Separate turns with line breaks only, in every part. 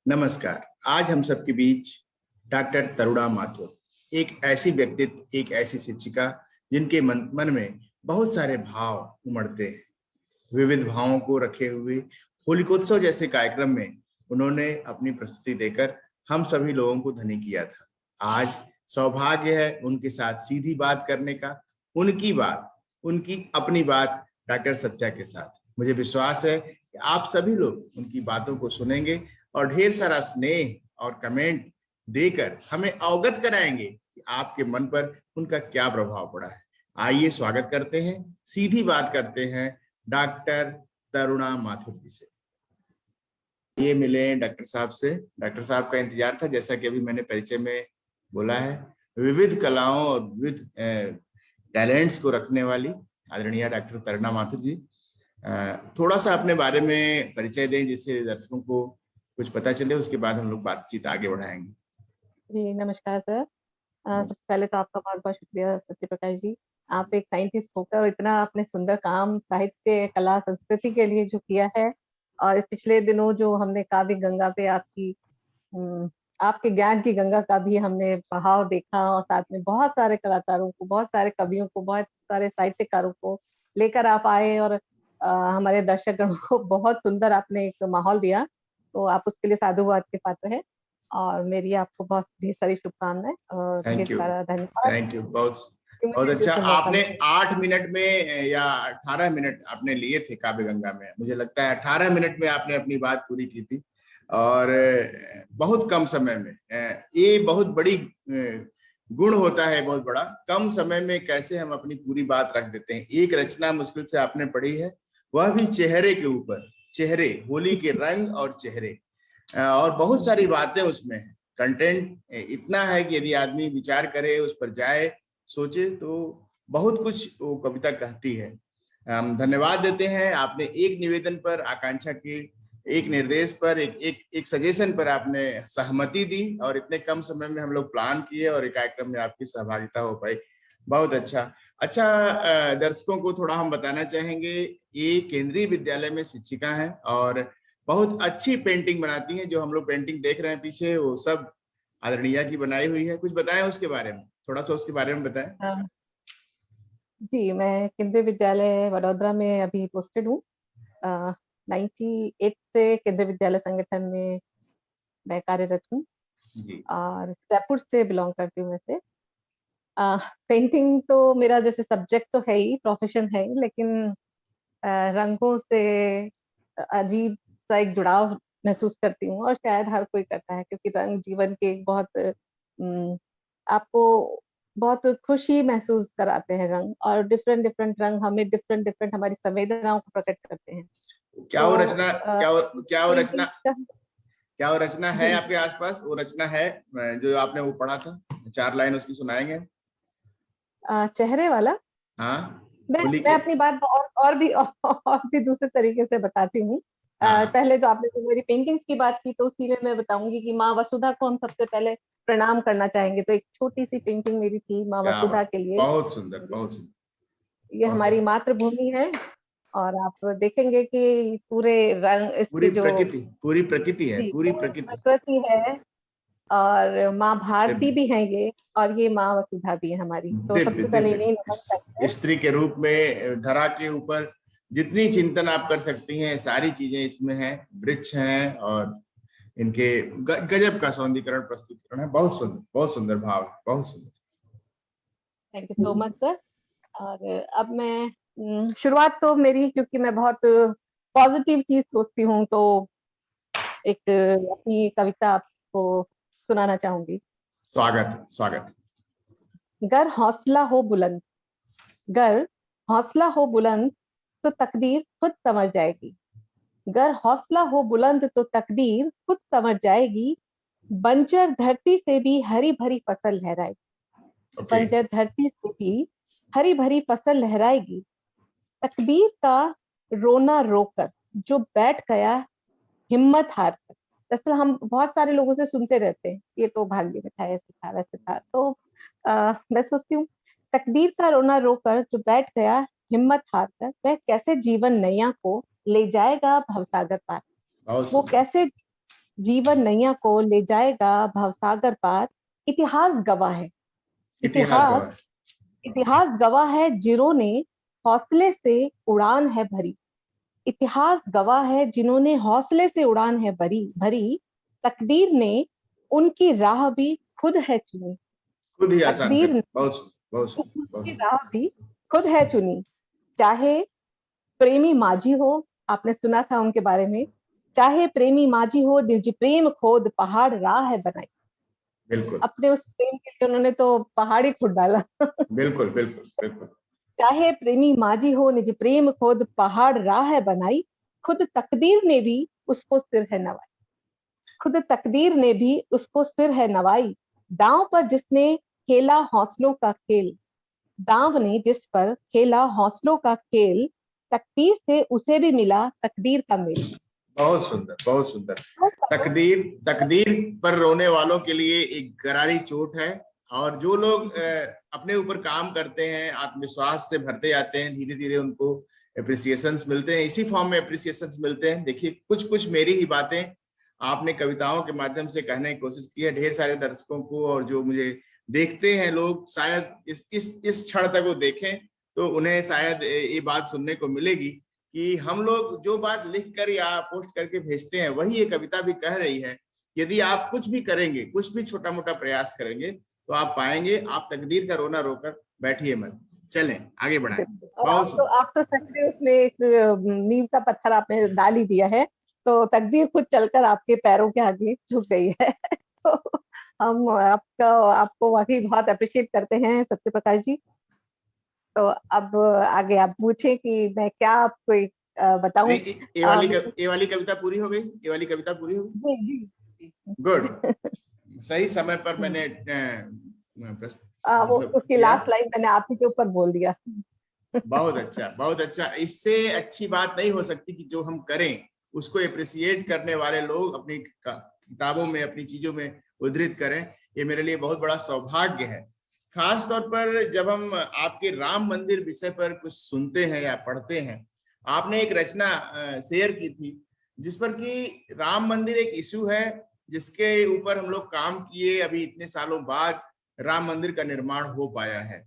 नमस्कार। आज हम सबके बीच डॉक्टर तरुणा माथुर, एक ऐसी व्यक्तित्व, एक ऐसी शिक्षिका जिनके मन में बहुत सारे भाव उमड़ते हैं। विविध भावों को रखे हुए होलिकोत्सव जैसे कार्यक्रम में उन्होंने अपनी प्रस्तुति देकर हम सभी लोगों को धन्य किया था। आज सौभाग्य है उनके साथ सीधी बात करने का, उनकी अपनी बात डॉक्टर सत्या के साथ। मुझे विश्वास है कि आप सभी लोग उनकी बातों को सुनेंगे और ढेर सारा स्नेह और कमेंट देकर हमें अवगत कराएंगे कि आपके मन पर उनका क्या प्रभाव पड़ा है। आइए स्वागत करते हैं, सीधी बात करते हैं डॉक्टर तरुणा माथुर जी से। ये मिले डॉक्टर साहब से। डॉक्टर साहब का इंतजार था, जैसा कि अभी मैंने परिचय में बोला है। विविध कलाओं और विविध टैलेंट्स को रखने वाली आदरणीय डॉक्टर तरुणा माथुर जी, थोड़ा सा अपने बारे में परिचय दें जिससे दर्शकों को कुछ पता चले, उसके बाद हम लोग बातचीत आगे बढ़ाएंगे।
जी, नमस्कार सर। सबसे पहले तो आपका बहुत-बहुत शुक्रिया सत्य प्रकाश जी। आप एक साइंटिस्ट होकर और इतना आपने सुंदर काम साहित्य, कला, संस्कृति के लिए जो किया है और पिछले दिनों जो हमने काव्य गंगा पे आपके ज्ञान की गंगा का भी हमने बहाव देखा और साथ में बहुत सारे कलाकारों को, बहुत सारे कवियों को, बहुत सारे साहित्यकारों को लेकर आप आए और हमारे दर्शकगण को बहुत सुंदर आपने एक माहौल दिया। तो आप उसके लिए साधुवाद के पात्र हैं और मेरी आपको बहुत ढेर सारी शुभकामनाएँ और ढेर
थैंक यू,
सारा धन्यवाद
थैंक यू। बहुत
कि
बहुत
मुझे जो
अच्छा।
मौका
आपने
मिला।
8 मिनट में या 18 मिनट आपने लिए थे काव्य गंगा में। मुझे लगता है 18 मिनट में आपने अपनी बात पूरी की थी और बहुत कम समय में। ये बहुत बड़ी गुण होता है, बहुत बड़ा। कम समय में कैसे हम अपनी पूरी बात रख देते हैं। एक रचना मुश्किल से आपने पढ़ी है, वह भी चेहरे के ऊपर, चेहरे, होली के रंग और चेहरे, और बहुत सारी बातें उसमें हैं। कंटेंट इतना है कि यदि आदमी विचार करे, उस पर जाए, सोचे, तो बहुत कुछ वो कविता कहती है। हम धन्यवाद देते हैं। आपने एक निवेदन पर, आकांक्षा के एक निर्देश पर, एक सजेशन पर आपने सहमति दी और इतने कम समय में हम लोग प्लान किए और एक कार्यक्रम में आपकी सहभागिता हो पाई। बहुत अच्छा। अच्छा, दर्शकों को थोड़ा हम बताना चाहेंगे, ये केंद्रीय विद्यालय में शिक्षिका हैं और बहुत अच्छी पेंटिंग बनाती हैं। जो हम लोग पेंटिंग देख रहे हैं पीछे, वो सब आदरणीय की बनाई हुई है। कुछ बताएं उसके बारे में, थोड़ा सा उसके बारे में बताएं।
जी, मैं केंद्रीय विद्यालय वडोदरा में अभी पोस्टेड हूँ। 98 से केंद्रीय विद्यालय संगठन में मैं कार्यरत हूँ और जयपुर से बिलॉन्ग करती हूँ वैसे। पेंटिंग तो मेरा जैसे सब्जेक्ट तो है ही, प्रोफेशन है ही, लेकिन रंगों से अजीब सा एक जुड़ाव महसूस करती हूँ और शायद हर कोई करता है क्योंकि रंग जीवन के एक बहुत आपको बहुत खुशी महसूस कराते हैं रंग और डिफरेंट डिफरेंट रंग हमें डिफरेंट डिफरेंट हमारी संवेदनाओं को प्रकट करते हैं।
क्या वो
तो
रचना क्या वो, क्या वो रचना
पेंटिंग का
क्या वो रचना है
जी
आपके आसपास? वो रचना है जो आपने वो पढ़ा था, 4 लाइन उसकी सुनाएंगे?
चेहरे वाला
हाँ,
मैं
होली
मैं
के।
अपनी बात और भी दूसरे तरीके से बताती हूँ।
हाँ,
पहले तो आपने जो मेरी पेंटिंग्स की बात की तो उसी में मैं बताऊंगी कि माँ वसुधा को हम सबसे पहले प्रणाम करना चाहेंगे। तो एक छोटी सी पेंटिंग मेरी थी माँ
क्या
वसुधा
बात।
के लिए।
बहुत सुंदर, बहुत सुंदर,
ये
बहुत
हमारी
सुंदर।
मातृभूमि है और आप देखेंगे कि पूरे रंग
पूरी
इसके जो
प्रकृति, पूरी प्रकृति है,
जी
पूरी
पूरी
प्रकृति।
प्रकृति है और माँ भारती
दिव्य,
भी हैं ये और ये माँ वसुधा भी है हमारी। तो
दिव्य,
सबसे पहले
दिव्य।
इन्हें नमन करते हैं।
स्त्री के रूप में धरा के ऊपर जितनी चिंतन आप कर सकती हैं, सारी चीजें इसमें हैं। वृक्ष हैं और इनके गजब का सौंदर्यीकरण, प्रस्तुतिकरण है। बहुत सुंदर, बहुत सुंदर भाव है, बहुत सुंदर।
Thank you so much sir. और अब मैं शुरुआत तो मेरी क्योंकि मैं बहुत पॉजिटिव चीज सोचती हूँ तो एक अपनी कविता आपको सुनाना चाहूंगी।
स्वागत, स्वागत।
गर हौसला हो बुलंद, गर हौसला हो बुलंद तो तकदीर खुद संवर जाएगी। गर हौसला हो बुलंद तो तकदीर खुद संवर जाएगी। बंजर धरती से भी हरी भरी फसल लहराएगी।
ओके।
बंजर धरती से भी हरी भरी फसल लहराएगी। तकदीर का रोना रोकर जो बैठ गया हिम्मत हार कर। दरअसल हम बहुत सारे लोगों से सुनते रहते हैं ये तो भाग्य में था, ऐसे था वैसे था। तो मैं सोचती हूँ तकदीर का रोना रोकर जो बैठ गया हिम्मत हार कर वह कैसे जीवन नैया को ले जाएगा भवसागर पार।
बहुत
वो
सुंदर।
कैसे जीवन नैया को ले जाएगा भवसागर पार। इतिहास गवाह है,
इतिहास
इतिहास
गवाह।
इतिहास गवाह है जिन्होंने हौसले से उड़ान है भरी। इतिहास गवाह है जिन्होंने हौसले से उड़ान है भरी भरी। तकदीर ने उनकी राह भी खुद है चुनी।
खुद ही आसान
तकदीर
कर,
ने
बहुत सुंदर, बहुत सुंदर, बहुत
उनकी
सुंदर।
राह भी खुद है चुनी। चाहे प्रेमी माझी हो, आपने सुना था उनके बारे में, चाहे प्रेमी माझी हो निज प्रेम खोद पहाड़ राह है बनाई।
बिल्कुल
अपने उस प्रेम के लिए उन्होंने तो पहाड़ ही खुद डाला।
बिल्कुल बिल्कुल बिल्कुल।
चाहे प्रेमी माझी हो निज प्रेम खोद पहाड़ राह है बनाई। खुद तकदीर ने भी उसको सिर है नवाई। खुद तकदीर ने भी उसको सिर है नवाई। दांव पर जिसने खेला हौसलों का खेल, दांव ने जिस पर खेला हौसलों का खेल, तकदीर से उसे भी मिला तकदीर का मेल।
बहुत सुंदर, बहुत सुंदर। तकदीर, तकदीर पर रोने वालों के लिए एक करारी चोट है। और जो लोग अपने ऊपर काम करते हैं, आत्मविश्वास से भरते जाते हैं, धीरे धीरे उनको अप्रिसिएशंस मिलते हैं। इसी फॉर्म में अप्रिसिएशंस मिलते हैं। देखिए, कुछ कुछ मेरी ही बातें आपने कविताओं के माध्यम से कहने की कोशिश की है ढेर सारे दर्शकों को, और जो मुझे देखते हैं लोग, शायद इस क्षण तक वो देखें तो उन्हें शायद ये बात सुनने को मिलेगी कि हम लोग जो बात लिख कर या पोस्ट करके भेजते हैं, वही ये कविता भी कह रही है। यदि आप कुछ भी करेंगे, कुछ भी छोटा मोटा प्रयास करेंगे, तो आप पाएंगे आप तकदीर का रोना रोकर बैठिए मत, चलें आगे बढ़ाएं।
और
बहुत सुंदर।
आप तो सच में उसमें एक नींव का पत्थर आपने डाल ही दिया है। तो तकदीर खुद चलकर आपके पैरों के आगे झुक गई है। तो हम आपको वाकई बहुत अप्रिशिएट करते हैं सत्य प्रकाश जी। तो अब आगे आप पूछें कि मैं क्या आपको बताऊं।
नहीं,
मतलब
ये वाली कविता पूरी हो गई, ये वाली कविता पूरी हो
जी जी जी।
गुड। सही समय पर
हम्म।
मैंने
वो
मतलब
उसकी
किया।
लास्ट लाइन मैंने आप ही के ऊपर बोल दिया।
बहुत अच्छा, बहुत अच्छा। इससे अच्छी बात नहीं हो सकती कि जो हम करें उसको अप्रिसिएट करने वाले लोग अपनी किताबों में, अपनी चीजों में उद्धृत करें। ये मेरे लिए बहुत बड़ा सौभाग्य है। खास तौर पर जब हम आपके राम मंदिर विषय पर कुछ सुनते हैं या पढ़ते हैं। आपने एक रचना शेयर की थी जिस पर कि राम मंदिर एक इशू है, जिसके ऊपर हम लोग काम किए, अभी इतने सालों बाद राम मंदिर का निर्माण हो पाया है।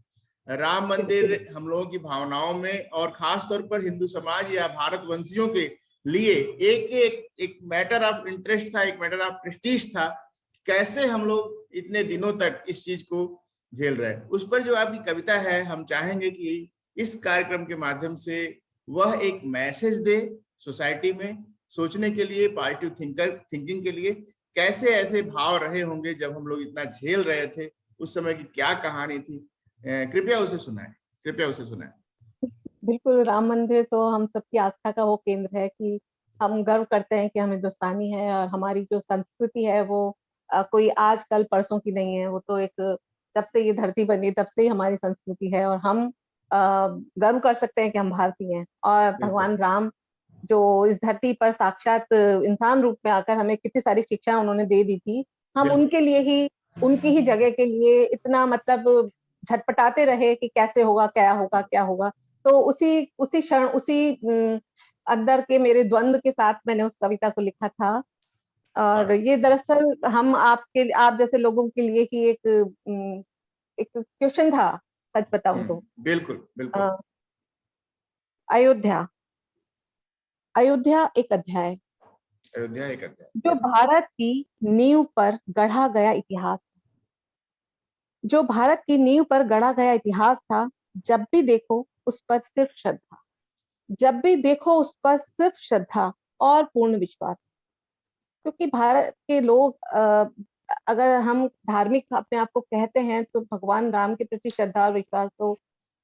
राम मंदिर हम लोगों की भावनाओं में, और खास तौर पर हिंदू समाज या भारतवंशियों के लिए एक मैटर ऑफ इंटरेस्ट था, एक मैटर ऑफ प्रेस्टीज था। कैसे हम लोग इतने दिनों तक इस चीज को झेल रहे हैं। उस पर जो आपकी कविता है, हम चाहेंगे कि इस कार्यक्रम के माध्यम से वह एक मैसेज दे सोसाइटी में, सोचने के लिए, पॉजिटिव थिंकिंग के लिए। कैसे ऐसे भाव रहे होंगे जब हम लोग इतना झेल रहे थे, उस समय की क्या कहानी थी, कृपया उसे सुनाएं, कृपया उसे सुनाएं।
बिल्कुल, राम मंदिर तो हम सबकी आस्था का वो केंद्र है कि हम गर्व करते हैं कि हम हिंदुस्तानी हैं, और हमारी जो संस्कृति है वो कोई आज कल परसों की नहीं है। वो तो एक, जब से ये धरती बनी तब से ही हमारी संस्कृति है, और हम गर्व कर सकते हैं कि हम भारतीय हैं। और
बिल्कुल
भगवान राम जो इस धरती पर साक्षात इंसान रूप में आकर हमें कितनी सारी शिक्षा उन्होंने दे दी थी, हम
बिल्कुल
उनके लिए ही, उनकी ही जगह के लिए इतना मतलब झटपटाते रहे कि कैसे होगा, क्या होगा, क्या होगा। तो उसी उसी क्षण, उसी अंदर के मेरे द्वंद्व के साथ मैंने उस कविता को लिखा था। और ये दरअसल आप जैसे लोगों के लिए ही एक क्वेश्चन था, सच बताऊं तो।
बिल्कुल बिल्कुल।
अ, अयोध्या, अयोध्या एक अध्याय,
अयोध्या एक अध्याय,
जो भारत की नींव पर गढ़ा गया इतिहास, जो भारत की नींव पर गढ़ा गया इतिहास था। जब भी देखो उस पर सिर्फ श्रद्धा, जब भी देखो उस पर सिर्फ श्रद्धा और पूर्ण विश्वास। क्योंकि भारत के लोग अगर हम धार्मिक अपने आप को कहते हैं, तो भगवान राम के प्रति श्रद्धा और विश्वास तो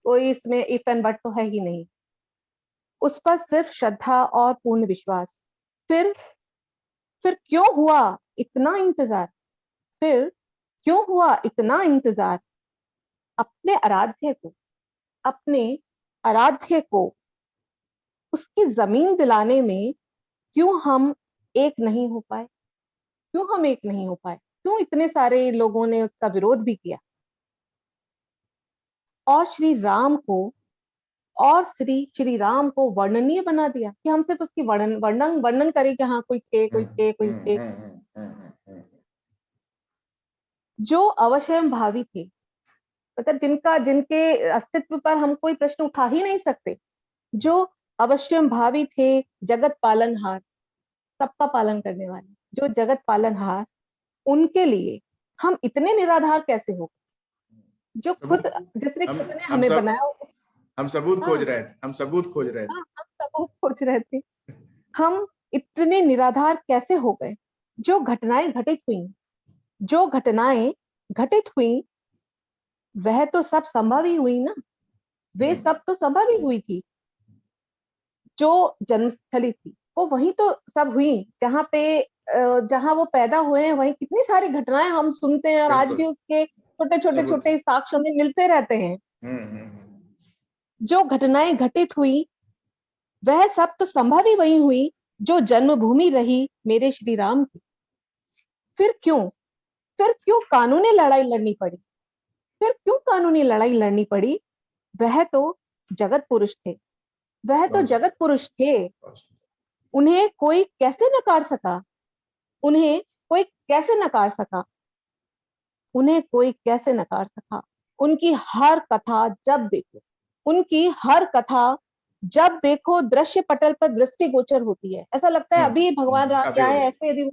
कोई इसमें इफ एंड बट तो है ही नहीं। उस पर सिर्फ श्रद्धा और पूर्ण विश्वास। फिर फिर क्यों हुआ इतना इंतजार, फिर क्यों हुआ इतना इंतजार। अपने आराध्य को, अपने आराध्य को उसकी जमीन दिलाने में क्यों हम एक नहीं हो पाए, क्यों हम एक नहीं हो पाए, क्यों इतने सारे लोगों ने उसका विरोध भी किया। और श्री राम को, और श्री राम को वर्णनीय बना दिया कि हम सिर्फ उसकी वर्णन वर्णन वर्णन करें कि हाँ कोई थे, कोई थे, कोई थे। जो अवश्यंभावी थे, मतलब जिनके अस्तित्व पर हम कोई प्रश्न उठा ही नहीं सकते, जो अवश्यंभावी थे, जगत पालनहार, सबका पालन करने वाले, जो जगत पालनहार, उनके लिए हम इतने निराधार कैसे हो, जो खुद,
सबूत
जिसने
हम
खुद ने
हम
हमें
सब
बनाया।
हम सबूत खोज
हाँ,
रहे थे, हम सबूत खोज रहे थे।
हाँ, हम सबूत खोज रहे थे। हम इतने निराधार कैसे हो गए? जो घटनाएं घटित हुई, जो घटनाएं घटित हुई, वह तो सब संभव ही हुई ना, वे
हम्म,
सब तो संभव ही हुई थी। जो जन्मस्थली थी, वो वहीं तो सब हुई, जहाँ पे जहाँ वो पैदा हुए हैं, वहीं कितनी सारी घटनाएं हम सुनते हैं और आज
बिल्कुल
भी उसके छोटे छोटे
सबूत है।
छोटे साक्ष्य हमें मिलते रहते हैं।
हम्म।
जो घटनाएं घटित हुई, वह सब तो संभव ही वही हुई, जो जन्मभूमि रही मेरे श्री राम की। फिर क्यों, फिर क्यों कानूनी लड़ाई लड़नी पड़ी? फिर क्यों कानूनी लड़ाई लड़नी पड़ी? वह तो जगत पुरुष थे, वह तो
बहुत
जगत
सुंदर,
पुरुष थे।
बहुत सुंदर।
उन्हें कोई कैसे नकार सका? उन्हें कोई कैसे नकार सका? उन्हें कोई कैसे नकार सका? उनकी हर कथा जब देखो, उनकी हर कथा जब देखो दृश्य पटल पर दृष्टिगोचर होती है। ऐसा लगता है अभी भगवान राम
अभी हो
यहाँ है,
गया।
ऐसे अभी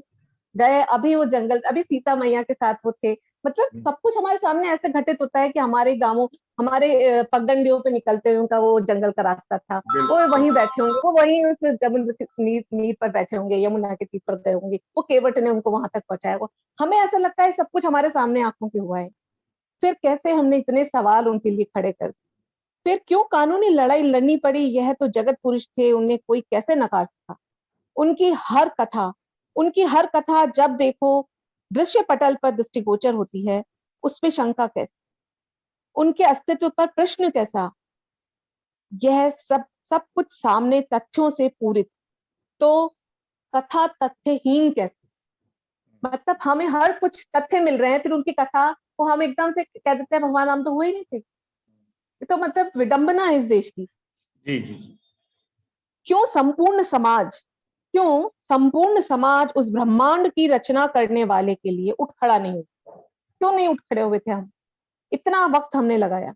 गए, अभी वो जंगल, अभी सीता मैया के साथ वो थे। मतलब
हम्म,
सब कुछ हमारे सामने ऐसे घटित होता है कि हमारे गांवों, हमारे पगडंडियों पे निकलते हुए उनका वो जंगल का रास्ता था, वो
बिल्कुल।
वहीं बैठे होंगे, वो वहीं उस समुद्र की नीर नीर पर बैठे होंगे, यमुना के तीर पर गए होंगे, वो केवट ने उनको वहां तक पहुंचाया होगा। हमें ऐसा लगता है सब कुछ हमारे सामने आंखों के हुआ है। फिर कैसे हमने इतने सवाल उनके लिए खड़े कर दिए? फिर क्यों कानूनी लड़ाई लड़नी पड़ी? यह तो जगत पुरुष थे, उन्हें कोई कैसे नकार सका? उनकी हर कथा, उनकी हर कथा जब देखो दृश्य पटल पर दृष्टिगोचर होती है, उसमें शंका कैसे, उनके अस्तित्व पर प्रश्न कैसा? यह सब सब कुछ सामने तथ्यों से पूरित, तो कथा तथ्यहीन कैसे? मतलब हमें हर कुछ तथ्य मिल रहे हैं, फिर उनकी कथा को हम एकदम से कह देते हैं भगवान राम तो हुए ही नहीं थे। ये तो मतलब विडंबना है इस देश की।
जी जी जी।
क्यों संपूर्ण समाज, क्यों संपूर्ण समाज उस ब्रह्मांड की रचना करने वाले के लिए उठ खड़ा नहीं हुआ? क्यों नहीं उठ खड़े हुए थे हम? इतना वक्त हमने लगाया,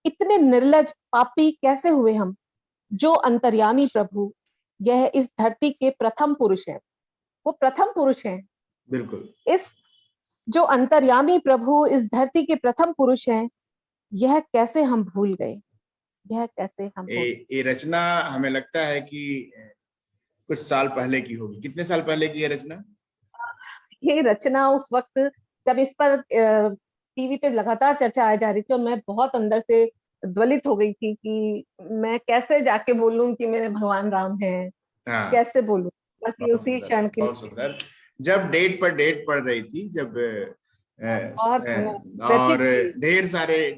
इतने निर्लज पापी कैसे हुए हम? जो अंतर्यामी प्रभु, यह इस धरती के प्रथम पुरुष है, वो प्रथम पुरुष हैं।
बिल्कुल।
इस जो अंतर्यामी प्रभु इस धरती के प्रथम पुरुष हैं, यह कैसे हम भूल गए? यह कैसे हम भूल
ये रचना हमें लगता है कि कुछ साल पहले की होगी। कितने साल पहले की है रचना?
गए? ये रचना उस वक्त जब इस पर टीवी पे लगातार चर्चा आ जा रही थी, और मैं बहुत अंदर से ज्वलित हो गई थी कि मैं कैसे जाके बोलूं कि मेरे भगवान राम हैं,
हाँ,
कैसे बोलूं? बस ये
बहुत
उसी
सुंदर,
क्षण के
बहुत
लिए
सुंदर। जब डेट पर डेट पड़ रही थी, जब
बहुत मैं
और
व्यथित हुई।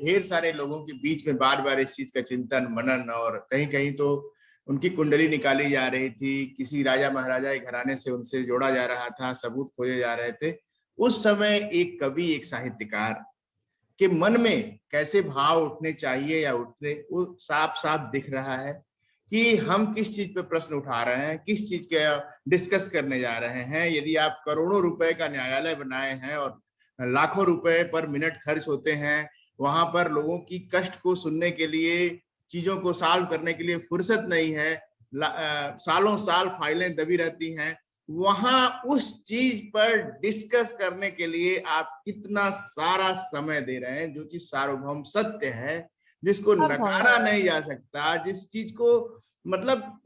ढेर सारे लोगों के बीच में बार बार इस चीज का चिंतन मनन, और कहीं कहीं तो उनकी कुंडली निकाली जा रही थी, किसी राजा महाराजा के घराने से उनसे जोड़ा जा रहा था, सबूत खोजे जा रहे थे। उस समय एक कवि, एक साहित्यकार के मन में कैसे भाव उठने चाहिए या उठने, वो साफ साफ दिख रहा है कि हम किस चीज पे प्रश्न उठा रहे हैं, किस चीज के डिस्कस करने जा रहे हैं। यदि आप करोड़ों रुपए का न्यायालय बनाए हैं और लाखों रुपए पर मिनट खर्च होते हैं, वहां पर लोगों की कष्ट को सुनने के लिए, चीजों को सॉल्व करने के लिए फुर्सत नहीं है, सालों साल फाइलें दबी रहती हैं, वहां उस चीज पर डिस्कस करने के लिए आप कितना सारा समय दे रहे हैं, जो कि सार्वभौम सत्य है, जिसको
सार्वभौम,
नकारा नहीं जा सकता, जिस चीज को मतलब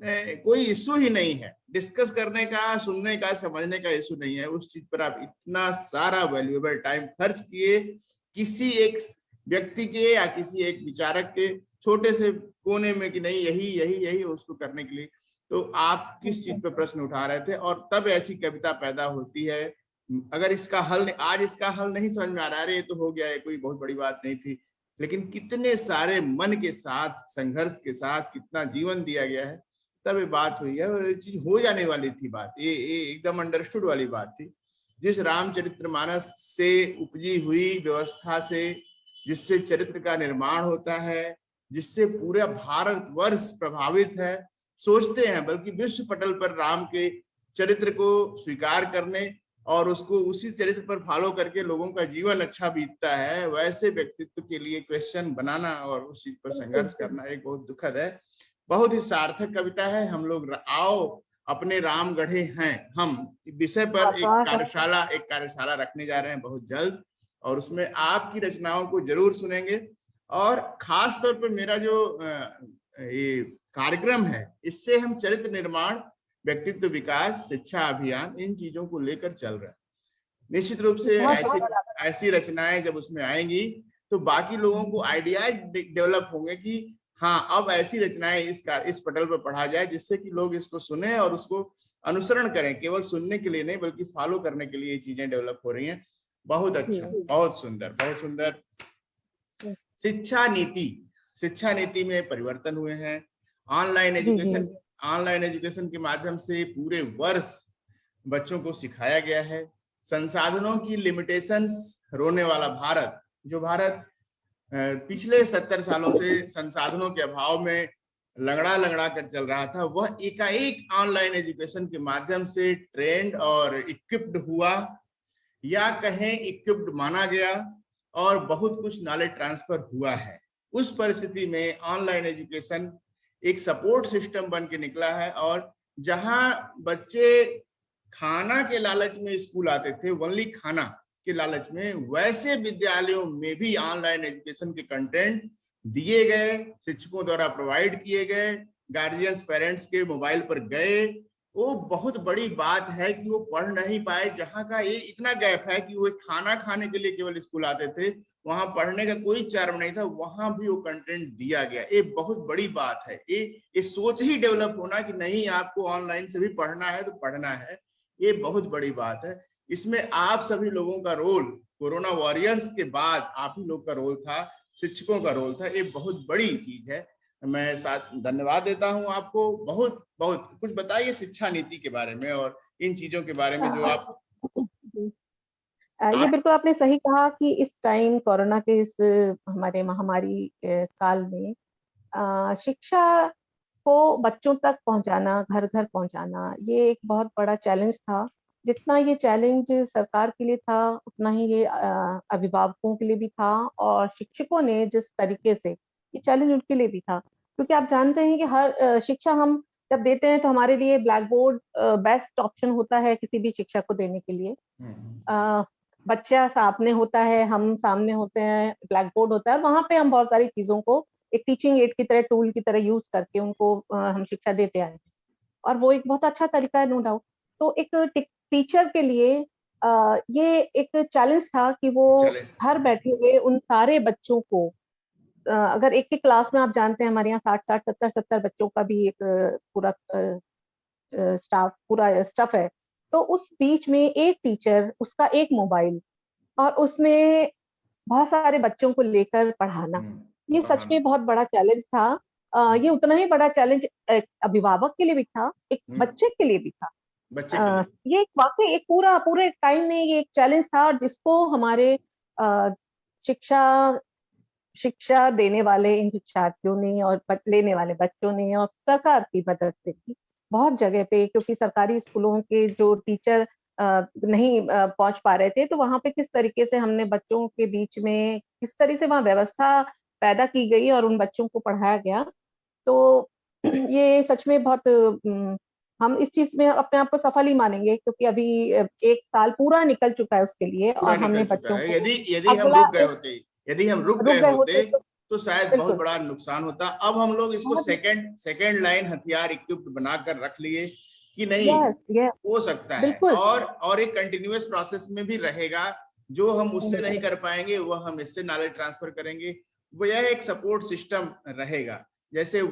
कोई इश्यू ही नहीं है डिस्कस करने का, सुनने का, समझने का इश्यू नहीं है। उस चीज पर आप इतना सारा वैल्यूएबल टाइम खर्च किए, किसी एक व्यक्ति के या किसी एक विचारक के छोटे से कोने में कि नहीं यही यही यही उसको करने के लिए। तो आप किस चीज पे प्रश्न उठा रहे थे, और तब ऐसी कविता पैदा होती है। अगर इसका हल, आज इसका हल नहीं समझ में आ रहा, अरे ये तो हो गया है, कोई बहुत बड़ी बात नहीं थी, लेकिन कितने सारे मन के साथ, संघर्ष के साथ कितना जीवन दिया गया है, तब ये बात हुई है। और ये चीज हो जाने वाली थी बात, ये एकदम अंडरस्टूड वाली बात थी। जिस रामचरितमानस से उपजी हुई व्यवस्था से, जिससे चरित्र का निर्माण होता है, जिससे पूरा भारतवर्ष प्रभावित है, सोचते हैं, बल्कि विश्व पटल पर राम के चरित्र को स्वीकार करने और उसको उसी चरित्र पर फॉलो करके लोगों का जीवन अच्छा बीतता है, वैसे व्यक्तित्व के लिए क्वेश्चन बनाना और उस चीज पर संघर्ष करना एक बहुत दुखद है। बहुत ही सार्थक कविता है। हम लोग आओ अपने राम गढ़े हैं हम विषय पर एक कार्यशाला रखने जा रहे हैं बहुत जल्द, और उसमें आपकी रचनाओं को जरूर सुनेंगे। और खास तौर पर मेरा जो ये कार्यक्रम है, इससे हम चरित्र निर्माण, व्यक्तित्व विकास, शिक्षा अभियान, इन चीजों को लेकर चल रहे हैं। निश्चित रूप से ऐसी रचनाएं जब उसमें आएंगी तो बाकी लोगों को आइडियाज डेवलप होंगे कि हाँ, अब ऐसी रचनाएं इस पटल पर पढ़ा जाए जिससे कि लोग इसको सुने और उसको अनुसरण करें। केवल सुनने के लिए नहीं बल्कि फॉलो करने के लिए ये चीजें डेवलप हो रही हैं। बहुत अच्छा, बहुत सुंदर, बहुत सुंदर। शिक्षा नीति में परिवर्तन हुए हैं। ऑनलाइन एजुकेशन के माध्यम से पूरे वर्ष बच्चों को सिखाया गया है। संसाधनों की लिमिटेशंस, रोने वाला भारत, जो भारत पिछले 70 सालों से संसाधनों के अभाव में लंगड़ा कर चल रहा था, वह एकाएक ऑनलाइन एजुकेशन के माध्यम से ट्रेंड और इक्विप्ड हुआ, या कहें इक्विप्ड माना गया, और बहुत कुछ नॉलेज ट्रांसफर हुआ है। उस परिस्थिति में ऑनलाइन एजुकेशन एक सपोर्ट सिस्टम बन के निकला है। और जहां बच्चे खाना के लालच में स्कूल आते थे, ओनली खाना के लालच में, वैसे विद्यालयों में भी ऑनलाइन एजुकेशन के कंटेंट दिए गए, शिक्षकों द्वारा प्रोवाइड किए गए, गार्जियंस पेरेंट्स के मोबाइल पर गए। वो बहुत बड़ी बात है कि वो पढ़ नहीं पाए। जहाँ का ये इतना गैप है कि वो खाना खाने के लिए केवल स्कूल आते थे, वहां पढ़ने का कोई चार्म नहीं था, वहां भी वो कंटेंट दिया गया। ये बहुत बड़ी बात है। ये सोच ही डेवलप होना कि नहीं, आपको ऑनलाइन से भी पढ़ना है तो पढ़ना है, ये बहुत बड़ी बात है। इसमें आप सभी लोगों का रोल, कोरोना वॉरियर्स के बाद आप ही लोग का रोल था, शिक्षकों का रोल था। ये बहुत बड़ी चीज है। मैं साथ धन्यवाद देता हूं आपको। बहुत बहुत कुछ बताइए शिक्षा नीति के बारे में और इन चीजों के बारे में जो आप
ये बिल्कुल आपने सही कहा कि इस टाइम कोरोना के इस हमारे महामारी काल में शिक्षा को बच्चों तक पहुंचाना, घर घर पहुंचाना, ये एक बहुत बड़ा चैलेंज था। जितना ये चैलेंज सरकार के लिए था, उतना ही ये अभिभावकों के लिए भी था, और शिक्षकों ने जिस तरीके से, ये चैलेंज उनके लिए भी था। क्योंकि आप जानते हैं कि हर शिक्षा हम जब देते हैं तो हमारे लिए ब्लैक बोर्ड बेस्ट ऑप्शन होता है किसी भी शिक्षा को देने के लिए। बच्चा सामने होता है, हम सामने होते हैं, ब्लैक बोर्ड होता है, और वहां पे हम बहुत सारी चीजों को एक टीचिंग एड की तरह, टूल की तरह यूज करके उनको हम शिक्षा देते आए हैं, और वो एक बहुत अच्छा तरीका है, नो डाउट। तो एक टीचर के लिए ये एक चैलेंज था कि वो घर बैठे हुए उन सारे बच्चों को, अगर एक क्लास में, आप जानते हैं हमारे यहाँ 60 70 बच्चों का भी एक पूरा स्टाफ है, तो उस बीच में एक टीचर, उसका एक मोबाइल, और उसमें बहुत सारे बच्चों को लेकर पढ़ाना, ये सच में बहुत बड़ा चैलेंज था। ये उतना ही बड़ा चैलेंज अभिभावक के लिए भी था, एक बच्चे के लिए भी था। ये एक वाकई एक पूरे टाइम में ये एक चैलेंज था, जिसको हमारे शिक्षा देने वाले इन शिक्षार्थियों ने और लेने वाले बच्चों ने और सरकार की मदद से की बहुत जगह पे, क्योंकि सरकारी स्कूलों के जो टीचर नहीं पहुंच पा रहे थे, तो वहां पे किस तरीके से हमने बच्चों के बीच में, किस तरह से वहां व्यवस्था पैदा की गई और उन बच्चों को पढ़ाया गया। तो ये सच में बहुत हम इस चीज में अपने आप को सफल ही मानेंगे, क्योंकि अभी 1 साल पूरा निकल चुका है उसके लिए, और हमने बच्चों को,
यदि हम रुक गए होते तो शायद बहुत बड़ा नुकसान होता। अब हम लोग इसको सेकंड लाइन हथियार इक्विप्ड बनाकर रख लिए कि नहीं, हो सकता है, और एक कंटिन्यूअस प्रोसेस में भी रहेगा। जो हम उससे नहीं कर पाएंगे वह हम इससे नॉलेज ट्रांसफर करेंगे, वो यह एक सपोर्ट सिस्टम रहेगा। जैसे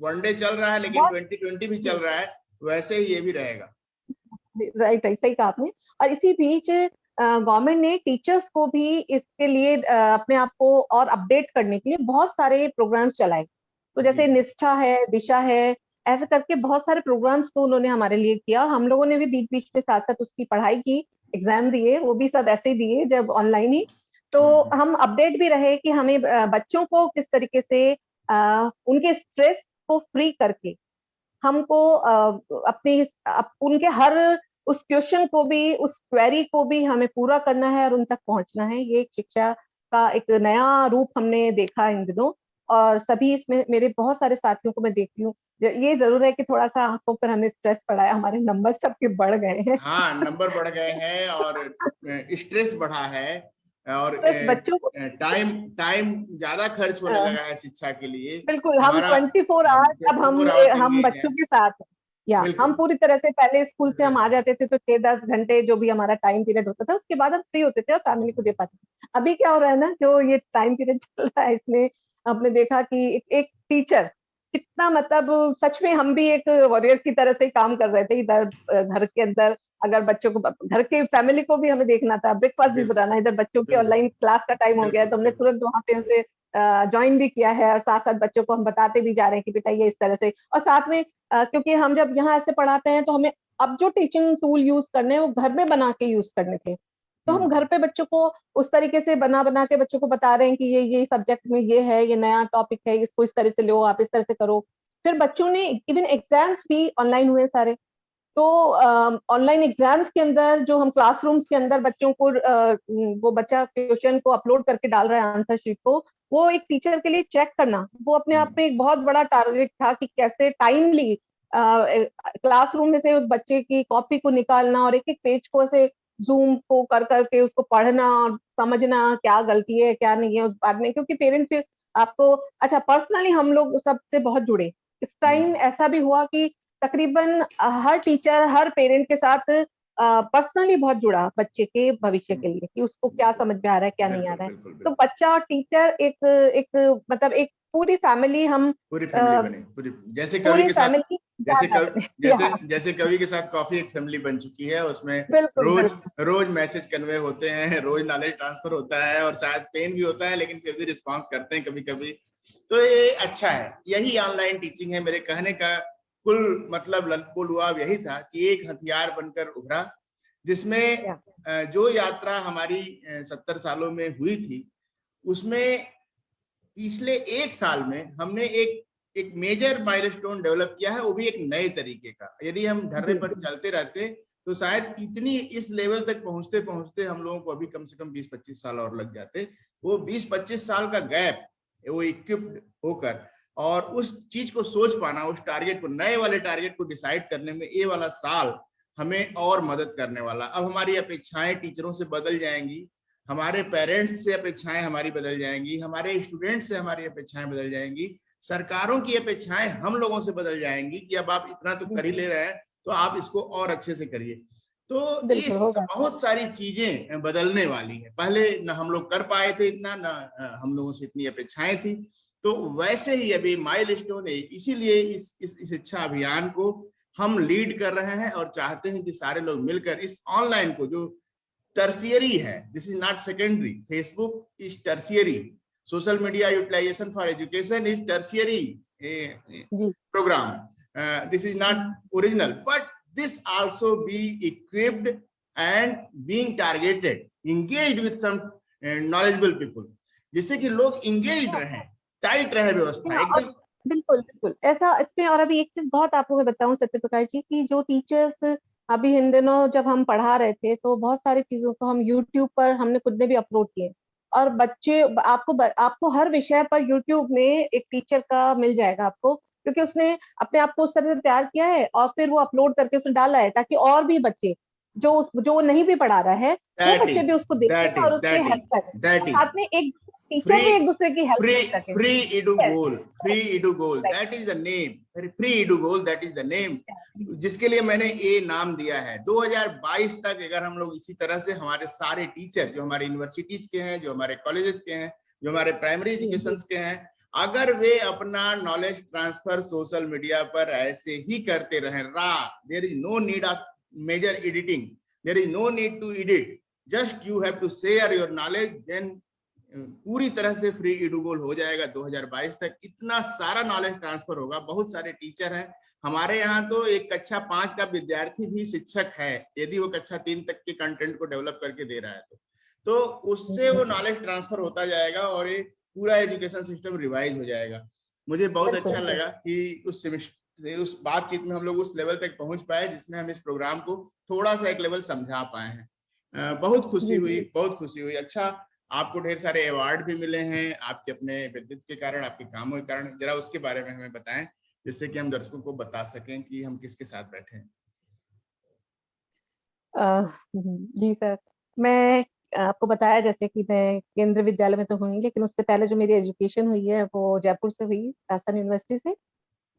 वनडे चल रहा है, लेकिन 2020 भी चल रहा है, वैसे ही ये भी रहेगा।
राइट, सही कहा आपने। और इसी बीच गवर्नमेंट ने टीचर्स को भी इसके लिए अपने आप को और अपडेट करने के लिए बहुत सारे प्रोग्राम्स चलाए। तो जैसे निष्ठा है, दिशा है, ऐसे करके बहुत सारे प्रोग्राम्स तो उन्होंने हमारे लिए किया। हम लोगों ने भी बीच बीच में साथ साथ उसकी पढ़ाई की, एग्जाम दिए, वो भी सब ऐसे ही दिए जब ऑनलाइन ही। तो हम अपडेट भी रहे कि हमें बच्चों को किस तरीके से उनके स्ट्रेस को फ्री करके हमको उनके हर उस क्वेश्चन को भी, उस क्वेरी को भी हमें पूरा करना है और उन तक पहुंचना है। ये एक शिक्षा का एक नया रूप हमने देखा इन दिनों, और सभी इसमें मेरे बहुत सारे साथियों को मैं देखती हूँ। ये जरूर है कि थोड़ा सा आंखों पर हमें स्ट्रेस पड़ा है, हमारे नंबर सबके बढ़ गए हैं।
हाँ, नंबर बढ़ गए हैं और स्ट्रेस बढ़ा है और
बस बच्चों को
टाइम टाइम ज्यादा खर्च होने लगा है शिक्षा के लिए।
बिल्कुल, हम
हमारा
24
हम
आवर्स अब
24 आवर्स
हम
एंगेज
बच्चों
हैं।
के साथ हैं। या हम
बिल्कुल।
पूरी तरह से, पहले स्कूल से हम आ
Yes.
जाते थे तो 6-10 घंटे जो भी हमारा टाइम पीरियड होता था, उसके बाद हम फ्री होते थे और फैमिली को दे पाते थे। अभी क्या हो रहा है ना, जो ये टाइम पीरियड चल रहा है, इसमें आपने देखा कि एक टीचर कितना, मतलब सच में हम भी एक वॉरियर की तरह से काम कर रहे थे इधर घर के अंदर। अगर बच्चों को, घर के फैमिली को भी हमें देखना था, ब्रेकफास्ट भी
बिल्कुल।
बनाना, इधर बच्चों के
बिल्कुल।
ऑनलाइन क्लास का टाइम हो गया है,
बिल्कुल।
तो हमने
बिल्कुल।
तुरंत वहां पे उसे ज्वाइन भी किया है, और साथ साथ बच्चों को हम बताते भी जा रहे हैं कि बेटा ये इस तरह से। और साथ में क्योंकि हम जब यहाँ ऐसे पढ़ाते हैं तो हमें अब जो टीचिंग टूल यूज करने हैं वो घर में बना के यूज करने थे, तो हम घर पे बच्चों को उस तरीके से बना बना के बच्चों को बता रहे हैं कि ये सब्जेक्ट में ये है, ये नया टॉपिक है, इसको इस तरह से लो, आप इस तरह से करो। फिर बच्चों ने इवन एग्जाम्स भी ऑनलाइन हुए सारे, तो ऑनलाइन एग्जाम्स के अंदर जो हम क्लासरूम्स के अंदर बच्चों को वो बच्चा क्वेश्चन को अपलोड करके डाल रहा है, आंसर शीट को, वो एक टीचर के लिए चेक करना, वो अपने आप में एक बहुत बड़ा टारगेट था कि कैसे टाइमली क्लासरूम में से उस बच्चे की कॉपी को निकालना और एक एक पेज को ऐसे जूम को कर करके उसको पढ़ना और समझना क्या गलती है क्या नहीं है उस बाद में, क्योंकि पेरेंट्स फिर आपको, अच्छा पर्सनली हम लोग सबसे बहुत जुड़े। इस टाइम ऐसा भी हुआ कि तकरीबन हर टीचर हर पेरेंट के साथ पर्सनली बहुत जुड़ा बच्चे के भविष्य के लिए, कि उसको क्या समझ में आ रहा है क्या नहीं आ
बिल्कुल।
रहा है।
बिल्कुल।
तो
बिल्कुल।
बच्चा और टीचर एक एक मतलब एक पूरी फैमिली, हम
पूरी फैमिली
अ,
बनी, पूरी जैसे कवि
पूरी
के साथ,
फैमिली ज्यादा बने।
जैसे
या
जैसे कवि के साथ कॉफी एक फैमिली बन चुकी है। उसमें
बिल्कुल
रोज
बिल्कुल
रोज मैसेज कन्वे होते हैं, रोज नॉलेज ट्रांसफर होता है और शायद पेन भी होता है, लेकिन फिर भी रिस्पॉन्स करते हैं कभी कभी। तो ये अच्छा है, यही ऑनलाइन टीचिंग है। मेरे कहने का कुल मतलब लुआब यही था कि एक हथियार बनकर उभरा, जिसमें
या
जो यात्रा हमारी 70 सालों में हुई थी, उसमें पिछले एक साल में हमने एक एक मेजर माइलस्टोन डेवलप किया है, वो भी एक नए तरीके का। यदि हम ढर्रे
जी
पर
जी
चलते रहते तो शायद इतनी इस लेवल तक पहुंचते पहुंचते हम लोगों को अभी कम से कम 20-25 साल और लग जाते। वो 20-25 साल का गैप, वो इक्विप्ड होकर और उस चीज को सोच पाना, उस टारगेट को, नए वाले टारगेट को डिसाइड करने में ये वाला साल हमें और मदद करने वाला। अब हमारी अपेक्षाएं टीचरों से बदल जाएंगी, हमारे पेरेंट्स से अपेक्षाएं हमारी बदल जाएंगी, हमारे स्टूडेंट्स से हमारी अपेक्षाएं बदल जाएंगी, सरकारों की अपेक्षाएं हम लोगों से बदल जाएंगी कि अब आप इतना तो
जी
कर ही
जी
ले रहे हैं, तो आप इसको और अच्छे से करिए। तो ये
बिल्कुल होगा।
बहुत सारी चीजें बदलने वाली है। पहले न हम लोग कर पाए थे इतना, न हम लोगों से इतनी अपेक्षाएं थी। तो वैसे ही अभी माइलस्टोन है, इसीलिए इस शिक्षा अभियान को हम लीड कर रहे हैं और चाहते हैं कि सारे लोग मिलकर इस ऑनलाइन को, जो टर्शियरी है, this is not secondary, Facebook is tertiary, social media utilisation for education is tertiary
जी
program, this is not original, but this also be equipped and being targeted, engaged with some knowledgeable people, जिससे कि लोग engaged रहे, tight रहे व्यवस्था
और
एकदम।
बिल्कुल बिल्कुल ऐसा इसमें। और अभी एक चीज बहुत आपको मैं बताऊं सत्य प्रकाश जी, की जो टीचर्स अभी इन दिनों जब हम पढ़ा रहे थे तो बहुत सारी चीजों को हम यूट्यूब पर हमने खुद ने भी अपलोड किए, और बच्चे आपको हर विषय पर यूट्यूब में एक टीचर का मिल जाएगा आपको, क्योंकि उसने अपने आप को उस तरह से तैयार किया है और फिर वो अपलोड करके उसने डाला है, ताकि और भी बच्चे जो नहीं भी पढ़ा रहा है, वो
That
बच्चे
is
भी उसको देखें
that is
और उसके
that is
हेल्प करें,
that
और
is
साथ में एक टीचर भी एक
free
दूसरे की हेल्प
free
कर सके।
free edu
Yes,
goal, free edu goal,
right.
that is the name, free edu goal, that is the name, जिसके लिए मैंने ये नाम दिया है। 2022 तक अगर हम लोग इसी तरह से, हमारे सारे टीचर जो हमारे यूनिवर्सिटीज के हैं, जो हमारे कॉलेजेस के हैं, जो हमारे प्राइमरी एजुकेशन के हैं, अगर वे अपना नॉलेज ट्रांसफर सोशल मीडिया पर ऐसे ही करते रहे, there is no need of major editing, there is no need to edit, just you have to share your knowledge, then पूरी तरह से फ्री एडुगोल हो जाएगा। 2022 तक इतना सारा नॉलेज ट्रांसफर होगा। बहुत सारे टीचर हैं हमारे यहाँ, तो एक कक्षा 5 का विद्यार्थी भी शिक्षक है, यदि वो कक्षा 3 तक के कंटेंट को डेवलप करके दे रहा है तो उससे वो नॉलेज ट्रांसफर होता जाएगा और ये पूरा एजुकेशन सिस्टम रिवाइज हो जाएगा। मुझे बहुत अच्छा
बिल्कुल
लगा कि उस उस बातचीत में हम लोग उस लेवल तक पहुंच पाए जिसमें हम इस प्रोग्राम को थोड़ा सा एक लेवल समझा पाए हैं। बहुत खुशी
जी
हुई,
जी।
बहुत खुशी हुई। अच्छा, आपको ढेर सारे अवार्ड भी मिले हैं आपके अपने व्यक्तित्व के कारण, आपके कामों के कारण, जरा उसके बारे में हमें बताएं जिससे कि हम दर्शकों को बता सकें कि हम किसके साथ बैठे हैं।
जी सर, मैं आपको बताया जैसे कि मैं केंद्रीय विद्यालय में तो हुई, लेकिन उससे पहले जो मेरी एजुकेशन हुई है वो जयपुर से हुई, शासन यूनिवर्सिटी से।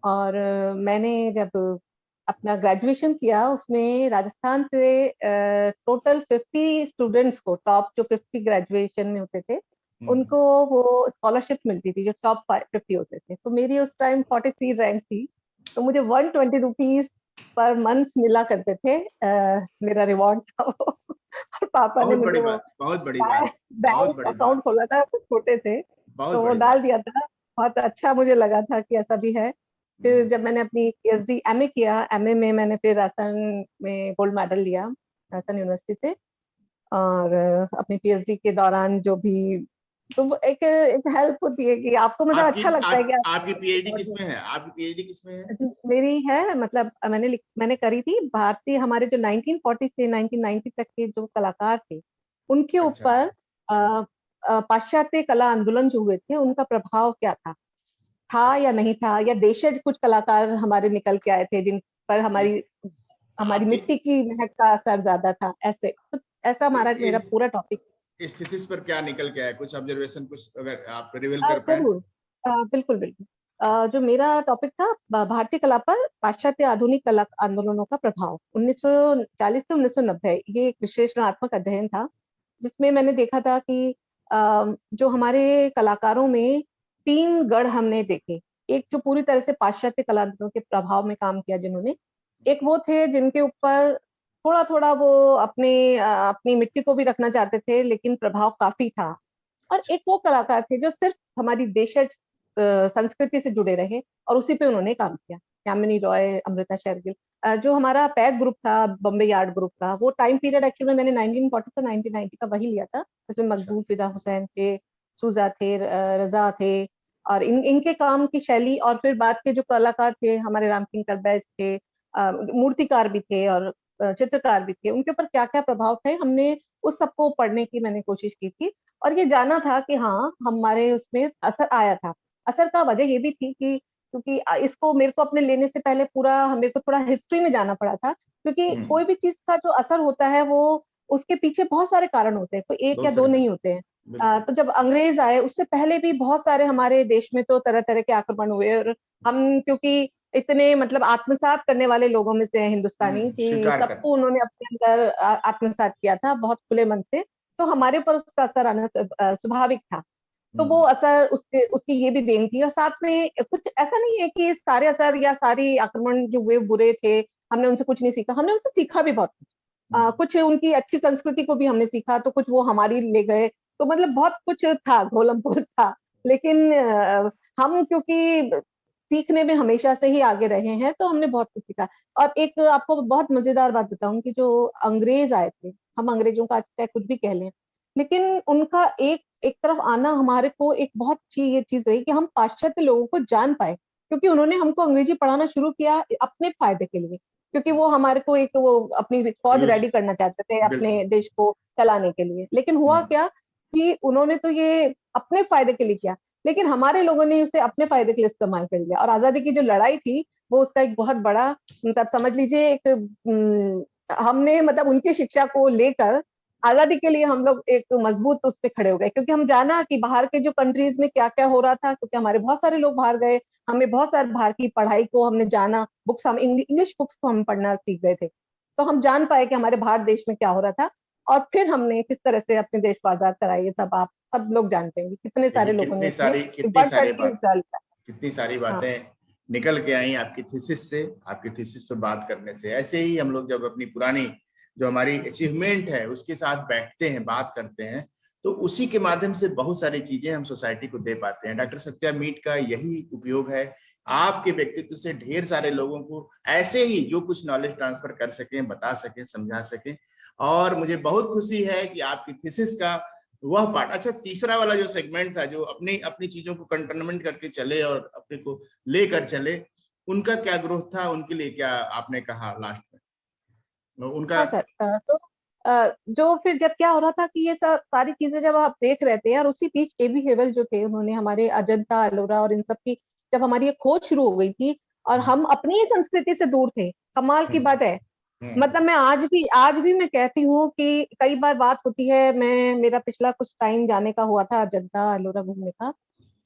और मैंने जब अपना ग्रेजुएशन किया उसमें राजस्थान से टोटल 50 स्टूडेंट्स को, टॉप जो 50 ग्रेजुएशन में होते थे उनको वो स्कॉलरशिप मिलती थी, जो टॉप 50 होते थे। तो मेरी उस टाइम 43 रैंक थी, तो मुझे 120 रुपीज पर मंथ मिला करते थे। मेरा रिवॉर्ड था वो। और पापा ने
बहुत
मुझे
बड़ी
वो
बात, बहुत बड़ी बात, बहुत
बैंक
बड़ी
अकाउंट
बात,
खोला था, तो छोटे थे
बहुत
तो वो
बड़ी
डाल
बात।
दिया था। बहुत अच्छा मुझे लगा था कि ऐसा भी है। फिर जब मैंने अपनी पीएचडी एमए किया, एमए में मैंने फिर राजस्थान में गोल्ड मेडल लिया, राजस्थान यूनिवर्सिटी से। और अपनी पीएचडी के दौरान जो भी, तो वो एक एक हेल्प होती है कि आपको मतलब
आपकी
अच्छा लगता है कि
आपकी पीएचडी
आप,
किस में है? आपकी पीएचडी किस में है?
जी, मेरी है, मतलब मैंने करी थी भारतीय, हमारे जो 1940 से 1990 तक के जो कलाकार थे उनके
अच्छा,
ऊपर पाश्चात्य कला आंदोलन जो हुए थे उनका प्रभाव क्या था या
अच्छा।
नहीं था, या देशज कुछ कलाकार हमारे निकल के आए थे जिन पर
ये
हमारी हमारी
आपकी
मिट्टी की महक का असर ज्यादा था, ऐसे तो ऐसा हमारा मेरा
इ-
पूरा टॉपिक।
इस थीसिस पर क्या निकल के आया? कुछ ऑब्जर्वेशन, कुछ अगर आप रिवील कर पाए।
जरूर। बिल्कुल बिल्कुल। जो मेरा टॉपिक था भारतीय कला पर पाश्चात्य आधुनिक कला आंदोलनों का प्रभाव 1940 से 1990, ये एक विश्लेषणात्मक अध्ययन था जिसमें मैंने देखा था कि जो हमारे कलाकारों में तीन गढ़ हमने देखे। एक जो पूरी तरह से पाश्चात्य कला आंदोलनों के प्रभाव में काम किया जिन्होंने, एक वो थे जिनके ऊपर थोड़ा थोड़ा वो अपनी मिट्टी को भी रखना चाहते थे लेकिन प्रभाव काफी था। और
अच्छा,
एक वो कलाकार थे जो सिर्फ हमारी देशज संस्कृति से जुड़े रहे और उसी पे उन्होंने काम किया, यामिनी रॉय, अमृता शेरगिल। जो हमारा पैक ग्रुप था, बॉम्बे यार्ड ग्रुप का, वो टाइम पीरियड एक्चुअली में मैंने 1940 से 1990 का वही लिया था, जिसमें
अच्छा।
मकबूल फिदा हुसैन थे, सूजा थे, रजा थे। और इनके काम की शैली, और फिर बाद के जो कलाकार थे हमारे रामकिंकर बैस थे, मूर्तिकार भी थे और चित्रकार भी थे, उनके ऊपर क्या क्या प्रभाव थे, हमने उस सबको पढ़ने की मैंने कोशिश की थी। और ये जाना था कि हाँ हमारे उसमें असर आया था। असर का वजह ये भी थी कि क्योंकि इसको मेरे को अपने लेने से पहले पूरा मेरे को थोड़ा हिस्ट्री में जाना पड़ा था, क्योंकि
हम्म।
कोई भी चीज का जो असर होता है वो उसके पीछे बहुत सारे कारण होते हैं, कोई एक या
बहुत
दो
सारे
नहीं
कारण।
होते हैं।
बिल्कुल।
तो जब अंग्रेज आए उससे पहले भी बहुत सारे हमारे देश में तो तरह तरह के आक्रमण हुए, और हम क्योंकि इतने मतलब आत्मसात करने वाले लोगों में से हैं हिंदुस्तानी, कि
स्वीकार कर।
सबको उन्होंने अपने अंदर आत्मसात किया था बहुत खुले मन से, तो हमारे ऊपर उसका असर आना स्वाभाविक था। तो वो
हम्म।
असर उसके उसकी ये भी देन थी। और साथ में कुछ ऐसा नहीं है कि सारे असर या सारी आक्रमण जो हुए बुरे थे, हमने उनसे कुछ नहीं सीखा, हमने उनसे सीखा भी बहुत कुछ। कुछ उनकी अच्छी संस्कृति को भी हमने सीखा, तो कुछ वो हमारी ले गए, तो मतलब बहुत कुछ था, घोलम पोल था। लेकिन हम क्योंकि सीखने में हमेशा से ही आगे रहे हैं तो हमने बहुत कुछ सीखा। और एक आपको बहुत मजेदार बात बताऊं कि जो अंग्रेज आए थे, हम अंग्रेजों का आज चाहे कुछ भी कह लें, लेकिन उनका एक एक तरफ आना हमारे को एक बहुत अच्छी ये चीज रही कि हम पाश्चात्य लोगों को जान पाए, क्योंकि उन्होंने हमको अंग्रेजी पढ़ाना शुरू किया अपने फायदे के लिए, क्योंकि वो हमारे को एक वो अपनी फौज
यूज।
रेडी करना चाहते थे
बिल्कुल।
अपने देश को चलाने के लिए। लेकिन हुआ
हम्म।
क्या कि उन्होंने तो ये अपने फायदे के लिए किया, लेकिन हमारे लोगों ने उसे अपने फायदे के लिए इस्तेमाल कर लिया। और आजादी की जो लड़ाई थी वो उसका एक बहुत बड़ा, मतलब समझ लीजिए एक हमने मतलब उनकी शिक्षा को लेकर आजादी के लिए हम लोग एक मजबूत उस पे खड़े हो गए, क्योंकि हम जाना कि बाहर के जो कंट्रीज में क्या क्या हो रहा था, क्योंकि हमारे बहुत सारे लोग बाहर गए, हमें बहुत सारे बाहर की पढ़ाई को हमने जाना, बुक्स हम इंग्लिश बुक्स को हम पढ़ना सीख गए थे, तो हम जान पाए कि हमारे भारत देश में क्या हो रहा था। और फिर हमने किस तरह से अपने देश को आजाद कराया, ये सब आप सब लोग जानते हैं, कितने
देखिए
सारे लोगों ने
कितनी
इसमें
सारी, कितनी
बढ़ चढ़
सारी
के
बात,
हिस्सा लिया।
कितनी सारी
हाँ
बातें निकल के आई आपकी थीसिस से, आपकी थीसिस पे बात करने से। ऐसे ही हम लोग जब अपनी पुरानी जो हमारी अचीवमेंट है उसके साथ बैठते हैं, बात करते हैं, तो उसी के माध्यम से बहुत सारी चीजें हम सोसाइटी को दे पाते हैं। डॉक्टर सत्या मीट का यही उपयोग है, आपके व्यक्तित्व से ढेर सारे लोगों को ऐसे ही जो कुछ नॉलेज ट्रांसफर कर सकें, बता सकें, समझा सकें। और मुझे बहुत खुशी है कि आपकी थीसिस का वह पार्ट, अच्छा तीसरा वाला जो सेगमेंट था, जो अपनी अपनी चीजों को कंटोनमेंट करके चले और अपने को लेकर चले, उनका क्या ग्रोथ था, उनके लिए क्या आपने कहा लास्ट में उनका?
हाँ सर, तो जो फिर जब क्या हो रहा था कि ये सब सारी चीजें जब आप देख रहे थे, और उसी बीच एबी हेवल जो थे, उन्होंने हमारे अजंता एलोरा और इन सब की जब हमारी ये खोज शुरू हो गई थी, और
हम्म,
हम अपनी ही संस्कृति से दूर थे। कमाल की
हम्म,
बात है।
हम्म,
मतलब मैं आज भी मैं कहती हूँ कि कई बार बात होती है, मैं मेरा पिछला कुछ टाइम जाने का हुआ था अजंता एलोरा घूमने का।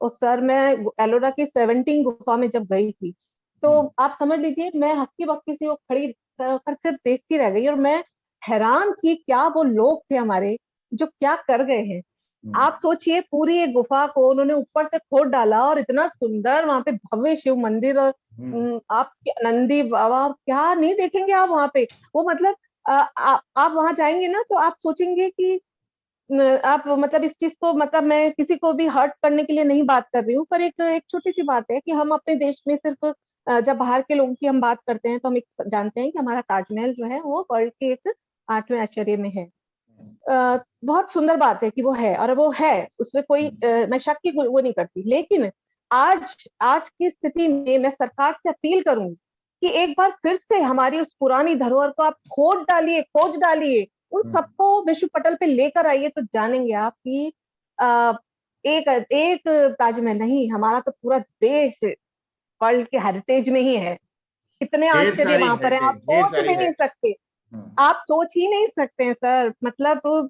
और सर मैं एलोरा की 17 गुफा में जब गई थी, तो
हम्म,
आप समझ लीजिए मैं हक्की बक्की सी वो खड़ी कर सिर्फ देखती रह गई, और मैं हैरान थी क्या वो लोग थे हमारे जो क्या कर गए हैं।
हम्म,
आप सोचिए, पूरी एक गुफा को उन्होंने ऊपर से खोद डाला, और इतना सुंदर वहां पे भव्य शिव मंदिर, और
हम्म।
आप नंदी बाबा क्या नहीं देखेंगे आप वहां पे। वो मतलब आप वहां जाएंगे ना, तो आप सोचेंगे कि आप मतलब इस चीज को, मतलब मैं किसी को भी हर्ट करने के लिए नहीं बात कर रही हूँ, पर एक एक छोटी सी बात है कि हम अपने देश में सिर्फ जब बाहर के लोगों की हम बात करते हैं, तो हम एक जानते हैं कि हमारा ताजमहल जो है वो वर्ल्ड के एक 8वें आश्चर्य में है। बहुत सुंदर बात है कि वो है, और वो है, उसमें कोई मैं शक की वो नहीं करती। लेकिन आज आज की स्थिति में मैं सरकार से अपील करूंगी कि एक बार फिर से हमारी उस पुरानी धरोहर को आप खोज डालिए, उन सबको विश्व पटल पे लेकर आइए, तो जानेंगे आप कि आ, एक एक ताजमहल नहीं, हमारा तो पूरा देश वर्ल्ड के हेरिटेज में ही है। कितने
ढेर
आश्चर्य
सारी
वहां पर है, आप
हेरिटेज, ढेर
सोच
सारी
भी नहीं
हेरिटेज।
सकते। आप सोच ही नहीं सकते हैं सर, मतलब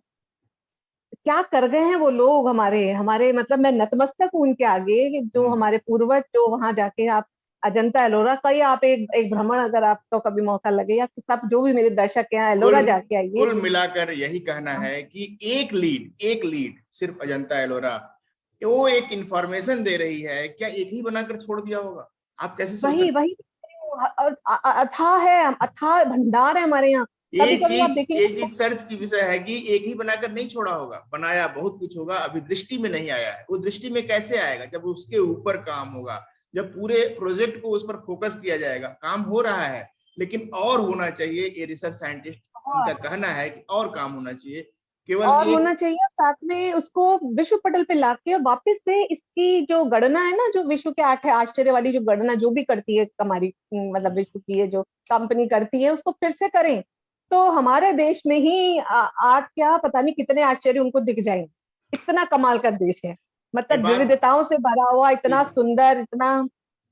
क्या कर गए हैं वो लोग हमारे हमारे मतलब मैं नतमस्तक हूँ उनके आगे कि जो हमारे पूर्वज जो वहां जाके आप अजंता एलोरा का ही आप एक एक भ्रमण, अगर आपको कभी मौका लगे, या सब जो भी मेरे दर्शक हैं
कुल
एलोरा जाके आइए।
कुल मिलाकर यही कहना
हाँ,
है कि एक लीड सिर्फ अजंता एलोरा वो एक इंफॉर्मेशन दे रही है, क्या एक ही बनाकर छोड़ दिया होगा? आप कैसे सोच
वही
सकते
वही अथाह है, अथाह भंडार है हमारे यहाँ।
हैं?
कभी कभी आप देखेंगे
एक चीज सर्च की विषय है कि एक ही बनाकर नहीं छोड़ा होगा, बनाया बहुत कुछ होगा, अभी दृष्टि में नहीं आया है। वो दृष्टि में कैसे आएगा? जब उसके ऊपर काम होगा, जब पूरे प्रोजेक्ट को उस पर फोकस किया जाएगा। काम हो रहा है, लेकिन और होना चाहिए। ये रिसर्च साइंटिस्ट इनका
बहुत
कहना है कि और काम होना चाहिए। केवल
और
एक
होना चाहिए, और साथ में उसको विश्व पटल पे लाके और वापस से इसकी जो गणना है ना, जो विश्व के 8 आश्चर्य वाली जो गणना जो भी करती है हमारी मतलब विश्व की ये जो कंपनी करती है, उसको फिर से करें, तो हमारे देश में ही 8 क्या पता नहीं कितने आश्चर्य उनको दिख जाएंगे। इतना कमाल का देश है,
ये
मतलब
बात
विविधताओं से भरा हुआ, इतना
ये,
सुंदर, इतना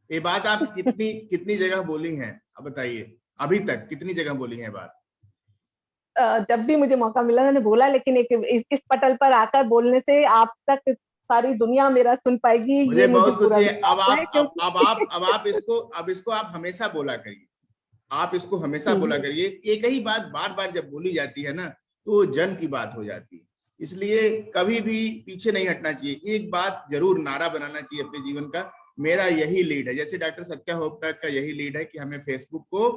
ये बात आप कितनी कितनी जगह बोली हैं? अब बताइए, अभी तक कितनी जगह बोली है बात?
जब भी मुझे मौका मिला मैंने बोला, लेकिन एक इस पटल पर आकर बोलने से आप तक सारी दुनिया मेरा सुन पाएगी,
मुझे
ये मुझे
बहुत
पूरा
खुशी है। अब
विश्वास है,
आप
क्योंकि
अब इसको आप हमेशा बोला करिए। आप इसको हमेशा
जी
बोला
जी
करिए। एक ही बात बार बार जब बोली जाती है ना, तो वो जन की बात हो जाती है। इसलिए कभी भी पीछे नहीं हटना चाहिए। एक बात जरूर नारा बनाना चाहिए अपने जीवन का, मेरा यही लीड है। जैसे डॉक्टर सत्या होपटक का यही लीड है कि हमें फेसबुक को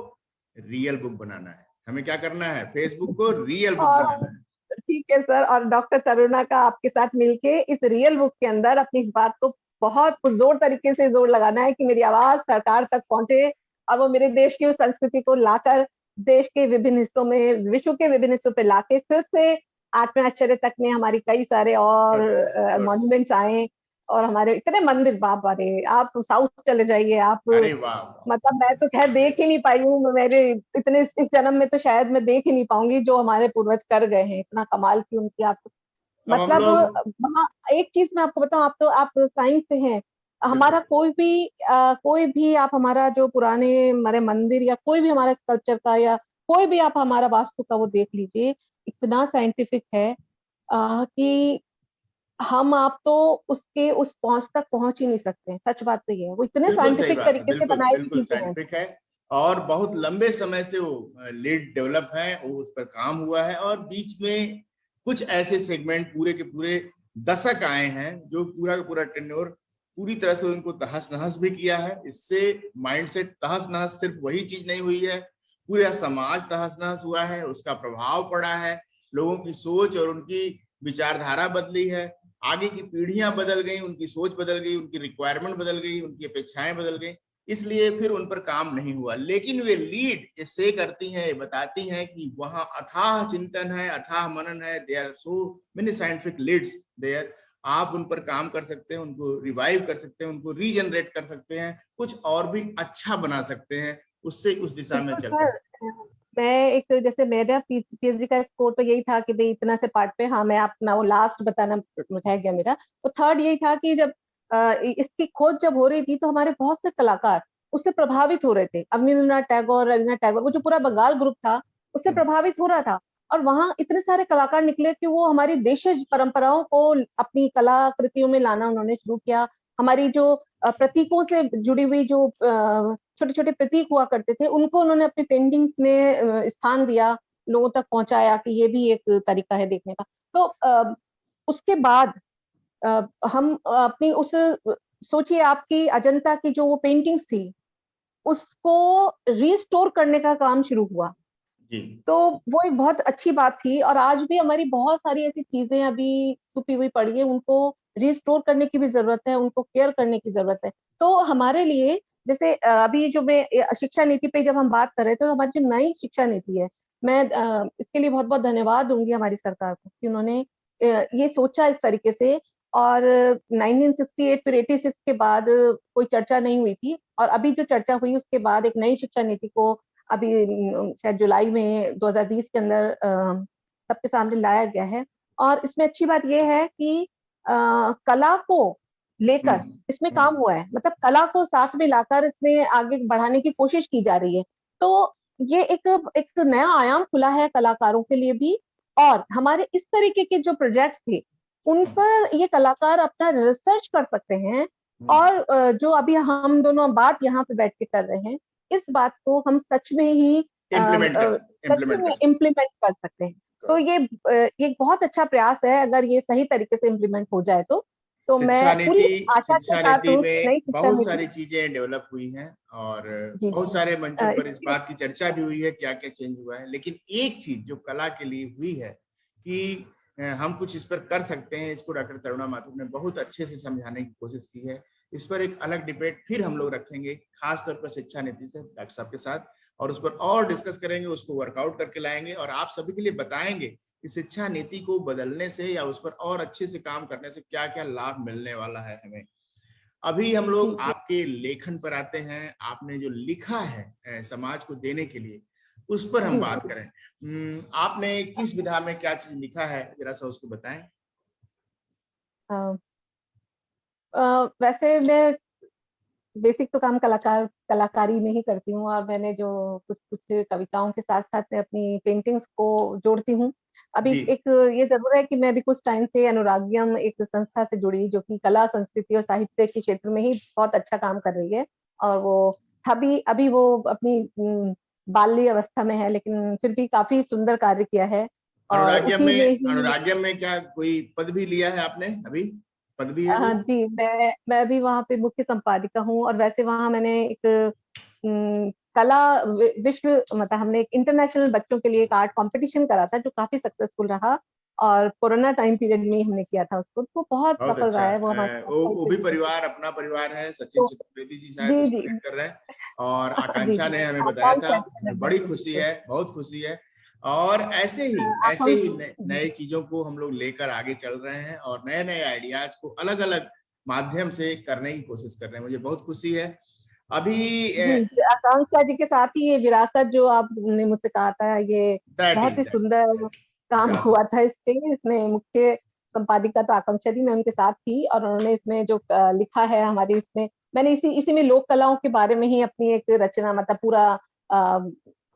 रियल बुक बनाना है। हमें क्या करना है? फेसबुक को रियल बुक
और
बनाना है।
ठीक है सर, और डॉक्टर तरुणा का आपके साथ मिलके इस रियल बुक के अंदर अपनी इस बात को बहुत जोर तरीके से जोर लगाना है कि मेरी आवाज सरकार तक पहुंचे, और वो मेरे देश की उस संस्कृति को लाकर देश के विभिन्न हिस्सों में, विश्व के विभिन्न हिस्सों पे लाके फिर से 8वें आश्चर्य तक में हमारी कई सारे और
गुड, गुड।
मॉन्यूमेंट्स आए, और हमारे इतने मंदिर, बाप रे, आप साउथ चले जाइए आप,
अरे वाह!
मतलब मैं तो खैर देख ही नहीं पाई हूँ, मेरे इतने इस जन्म में तो शायद मैं देख ही नहीं पाऊंगी जो हमारे पूर्वज कर गए हैं, इतना कमाल की उनकी आप,
अब हम
मतलब
लोग
वहाँ एक चीज मैं आपको बताऊं, आप तो आप साइंस से हैं, हमारा
बिल्कुल
कोई भी आप हमारा जो पुराने हमारे मंदिर या कोई भी हमारा स्कल्पचर का, या कोई भी आप हमारा वास्तु का वो देख लीजिए, इतना साइंटिफिक है कि हम आप तो उसके उस पहुंच तक पहुंच ही नहीं सकते हैं। सच बात तो ये है, वो इतने
बिल्कुल सही
साइंटिफिक
बात है।
तरीके से
बिल्कुल
बनाई हुई
बिल्कुल
चीजें हैं।
साइंटिफिक है। और बहुत लंबे समय से वो लीड डेवलप है, वो उस पर काम हुआ है। और बीच में कुछ ऐसे सेगमेंट पूरे के पूरे दशक आए हैं जो पूरा का पूरा टेन्योर पूरी तरह से उनको तहस नहस भी किया है। इससे माइंडसेट तहस नहस सिर्फ वही चीज नहीं हुई है, पूरा समाज तहस नहस हुआ है, उसका प्रभाव पड़ा है। लोगों की सोच और उनकी विचारधारा बदली है। आगे की पीढ़ियां बदल गई, उनकी सोच बदल गई, उनकी रिक्वायरमेंट बदल गई, उनकी अपेक्षाएं बदल गई। इसलिए फिर उन पर काम नहीं हुआ। लेकिन वे लीड इससे करती हैं, बताती हैं कि वहां अथाह चिंतन है, अथाह मनन है। There are so many scientific leads there. आप उन पर काम कर सकते हैं, उनको रिवाइव कर सकते हैं, उनको रीजनरेट कर सकते हैं, कुछ और भी अच्छा बना सकते हैं, उससे उस दिशा में
बिल्कुल
चलते हैं।
सर। मैं एक, जैसे मेरा पीएचडी का स्कोर तो यही था कि भाई इतना से पार्ट पे, हाँ मैं अपना वो लास्ट बताना रह गया मेरा, तो थर्ड यही था कि जब इसकी खोज जब हो रही थी तो हमारे बहुत से कलाकार उससे प्रभावित हो रहे थे। अवनींद्रनाथ टैगोर, रविन्द्रनाथ टैगोर, वो जो पूरा बंगाल ग्रुप था उससे
हम्म,
प्रभावित हो रहा था। और वहां इतने सारे कलाकार निकले कि वो हमारी देशज परंपराओं को अपनी कलाकृतियों में लाना उन्होंने शुरू किया। हमारी जो प्रतीकों से जुड़ी हुई जो छोटे छोटे प्रतीक हुआ करते थे उनको उन्होंने अपनी पेंटिंग्स में स्थान दिया, लोगों तक पहुंचाया कि ये भी एक तरीका है देखने का। तो उसके बाद हम अपनी उस, सोचिए आपकी अजंता की जो वो पेंटिंग्स थी उसको रिस्टोर करने का काम शुरू हुआ।
जी।
तो वो एक बहुत अच्छी बात थी। और आज भी हमारी बहुत सारी ऐसी चीजें अभी छुपी हुई पड़ी है, उनको रिस्टोर करने की भी जरूरत है, उनको केयर करने की जरूरत है। तो हमारे लिए, जैसे अभी जो मैं शिक्षा नीति पे जब हम बात कर रहे थे, तो हमारी जो नई शिक्षा नीति है, मैं इसके लिए बहुत बहुत धन्यवाद दूंगी हमारी सरकार को कि उन्होंने ये सोचा इस तरीके से। और 1968 फिर 86 के बाद कोई चर्चा नहीं हुई थी, और अभी जो चर्चा हुई उसके बाद एक नई शिक्षा नीति को अभी शायद जुलाई में 2020 के अंदर सबके सामने लाया गया है। और इसमें अच्छी बात यह है कि कला को लेकर
हम्म,
इसमें काम
हम्म,
हुआ है, मतलब कला को साथ में लाकर इसमें आगे बढ़ाने की कोशिश की जा रही है। तो ये एक एक नया आयाम खुला है कलाकारों के लिए भी। और हमारे इस तरीके के जो प्रोजेक्ट्स थे उन
हम्म,
पर ये कलाकार अपना रिसर्च कर सकते हैं।
हम्म।
और जो अभी हम दोनों बात यहाँ पे बैठ के कर रहे हैं, इस बात को हम सच में ही
इम्प्लीमेंट कर सकते,
सच
इम्प्लीमेंट
में
कर सकते।
इम्प्लीमेंट कर सकते हैं। तो ये एक बहुत अच्छा प्रयास है, अगर ये सही तरीके से इम्प्लीमेंट हो जाए तो मैं पूरी आशा के
शिक्षा
साथ
नीति
हूँ कि
में
नई शिक्षा
बहुत
नीति।
सारी चीजें डेवलप हुई हैं, और
जी जी।
बहुत सारे मंचों पर इस
इसके
बात की चर्चा भी हुई है क्या क्या चेंज हुआ है। लेकिन एक चीज जो कला के लिए हुई है कि हम कुछ इस पर कर सकते हैं, इसको डॉक्टर तरुणा माथुर ने बहुत अच्छे से समझाने की कोशिश की है। इस पर एक अलग डिबेट फिर हम लोग रखेंगे, खास तौर पर शिक्षा नीति से डॉक्टर साहब के साथ, और उस पर और डिस्कस करेंगे, उसको वर्कआउट करके लाएंगे और आप सभी के लिए बताएंगे कि शिक्षा नीति को बदलने से या उस पर और अच्छे से काम करने से क्या क्या लाभ मिलने वाला है हमें। अभी हम
जी
लोग
जी
आपके लेखन पर आते हैं, आपने जो लिखा है समाज को देने के लिए, उस पर हम
जी
बात
जी।
करें। आपने किस विधा में क्या चीज लिखा है, जरा सा उसको बताएं।
अ, वैसे मैं बेसिक तो काम कलाकारी में ही करती हूँ, और मैंने जो कुछ कुछ कविताओं के साथ साथ मैं अपनी पेंटिंग्स को जोड़ती हूँ। अभी
जी।
एक ये जरूर है कि मैं अभी कुछ टाइम से अनुरागियम एक संस्था से जुड़ी, जो कि कला संस्कृति और साहित्य के क्षेत्र में ही बहुत अच्छा काम कर रही है। और वो अभी अभी वो अपनी बाल्य अवस्था में है, लेकिन फिर भी काफी सुंदर कार्य किया है। और उसी में ही
अनुराग्यम में क्या कोई पद भी लिया है आपने अभी? पद भी है
हाँ
कोई?
जी, मैं भी वहाँ पे मुख्य संपादिका हूँ। और वैसे वहाँ मैंने एक कला विश्व, मतलब हमने एक इंटरनेशनल बच्चों के लिए एक आर्ट कंपटीशन करा था जो काफी सक्सेसफुल रहा। और कोरोना टाइम पीरियड में ही हमने किया था उसको, तो बहुत
बहुत
सफल
अच्छा।
रहा है वो हमारी
वो भी
संस्था।
परिवार, अपना परिवार है, सचिन
तो
चतुर्वेदी जी
जी
शायद उसको
जी।
लीड कर रहे हैं, और
जी
आकांक्षा
जी।
ने हमें बताया था।
आकांक्षा जी का
बड़ी
निर्देशन,
खुशी
बिल्कुल।
है, बहुत खुशी है। और ऐसे ही
आकांक्षा जी
नए
जी।
चीजों को हम लोग लेकर आगे चल रहे हैं, और नए नए आइडियाज को अलग अलग माध्यम से करने की कोशिश कर रहे हैं। मुझे बहुत खुशी है। अभी
जी जी, आकांक्षा जी के साथ ही ये विरासत जो आपने मुझसे कहा था, ये
दैट
बहुत
इज
ही
दैट
सुंदर काम हुआ
विरासत।
था इस पे। इसमें मुख्य संपादिका तो आकांक्षा जी, मैं उनके साथ थी। और उन्होंने इसमें जो लिखा है हमारी, इसमें मैंने इसी इसी में लोक कलाओं के बारे में ही अपनी एक रचना, मतलब पूरा अ,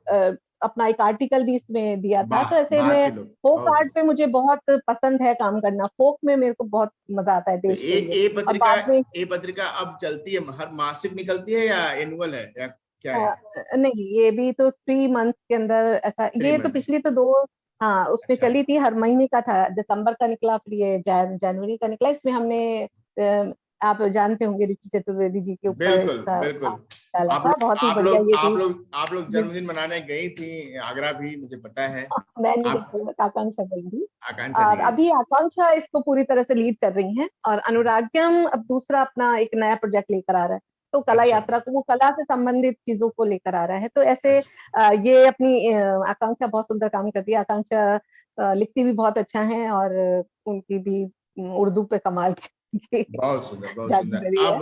अ, अपना एक आर्टिकल भी इसमें दिया था।
वाह,
तो ऐसे में
भारतीय लोग
फोक
बहुत
आर्ट पे
सुंदर।
मुझे बहुत पसंद है काम करना। फोक में मेरे को बहुत मजा आता है
तो
देश के लिए।
ये
और
पत्रिका,
बाद में
ये पत्रिका अब चलती है, हर मासिक निकलती है या एनुअल है या क्या है?
नहीं, ये भी तो 3 मंथ्स के अंदर ऐसा,
थ्री
ये तो
मंथ
पिछली तो दो, हाँ उसमें
अच्छा,
चली थी, हर महीने का था। दिसंबर का निकला, फिर ये जनवरी का निकला। इसमें हमने आप जानते होंगे ऋषि चतुर्वेदी जी के ऊपर
बिल्कुल
इसका
बिल्कुल।
डाला था, बहुत ही बढ़िया ये भी।
आप लोग
जी।
जन्मदिन मनाने गई थी आगरा भी, मुझे पता है।
मैं नहीं गई
आप
थी, आकांक्षा गई थी।
आकांक्षा जी
और
गई
अभी
थी।
आकांक्षा इसको पूरी तरह से लीड कर रही हैं, और अनुराग्यम अब दूसरा अपना एक नया प्रोजेक्ट लेकर आ रहा है। तो कला
अच्छा,
यात्रा को, वो कला से संबंधित चीजों को लेकर आ रहा है। तो ऐसे
अच्छा।
ये अपनी आकांक्षा बहुत सुंदर काम करती है। आकांक्षा लिखती भी बहुत अच्छा है, और उनकी भी उर्दू पे कमाल की
बहुत सुंदर, बहुत सुंदर।
जादूगरी है। तो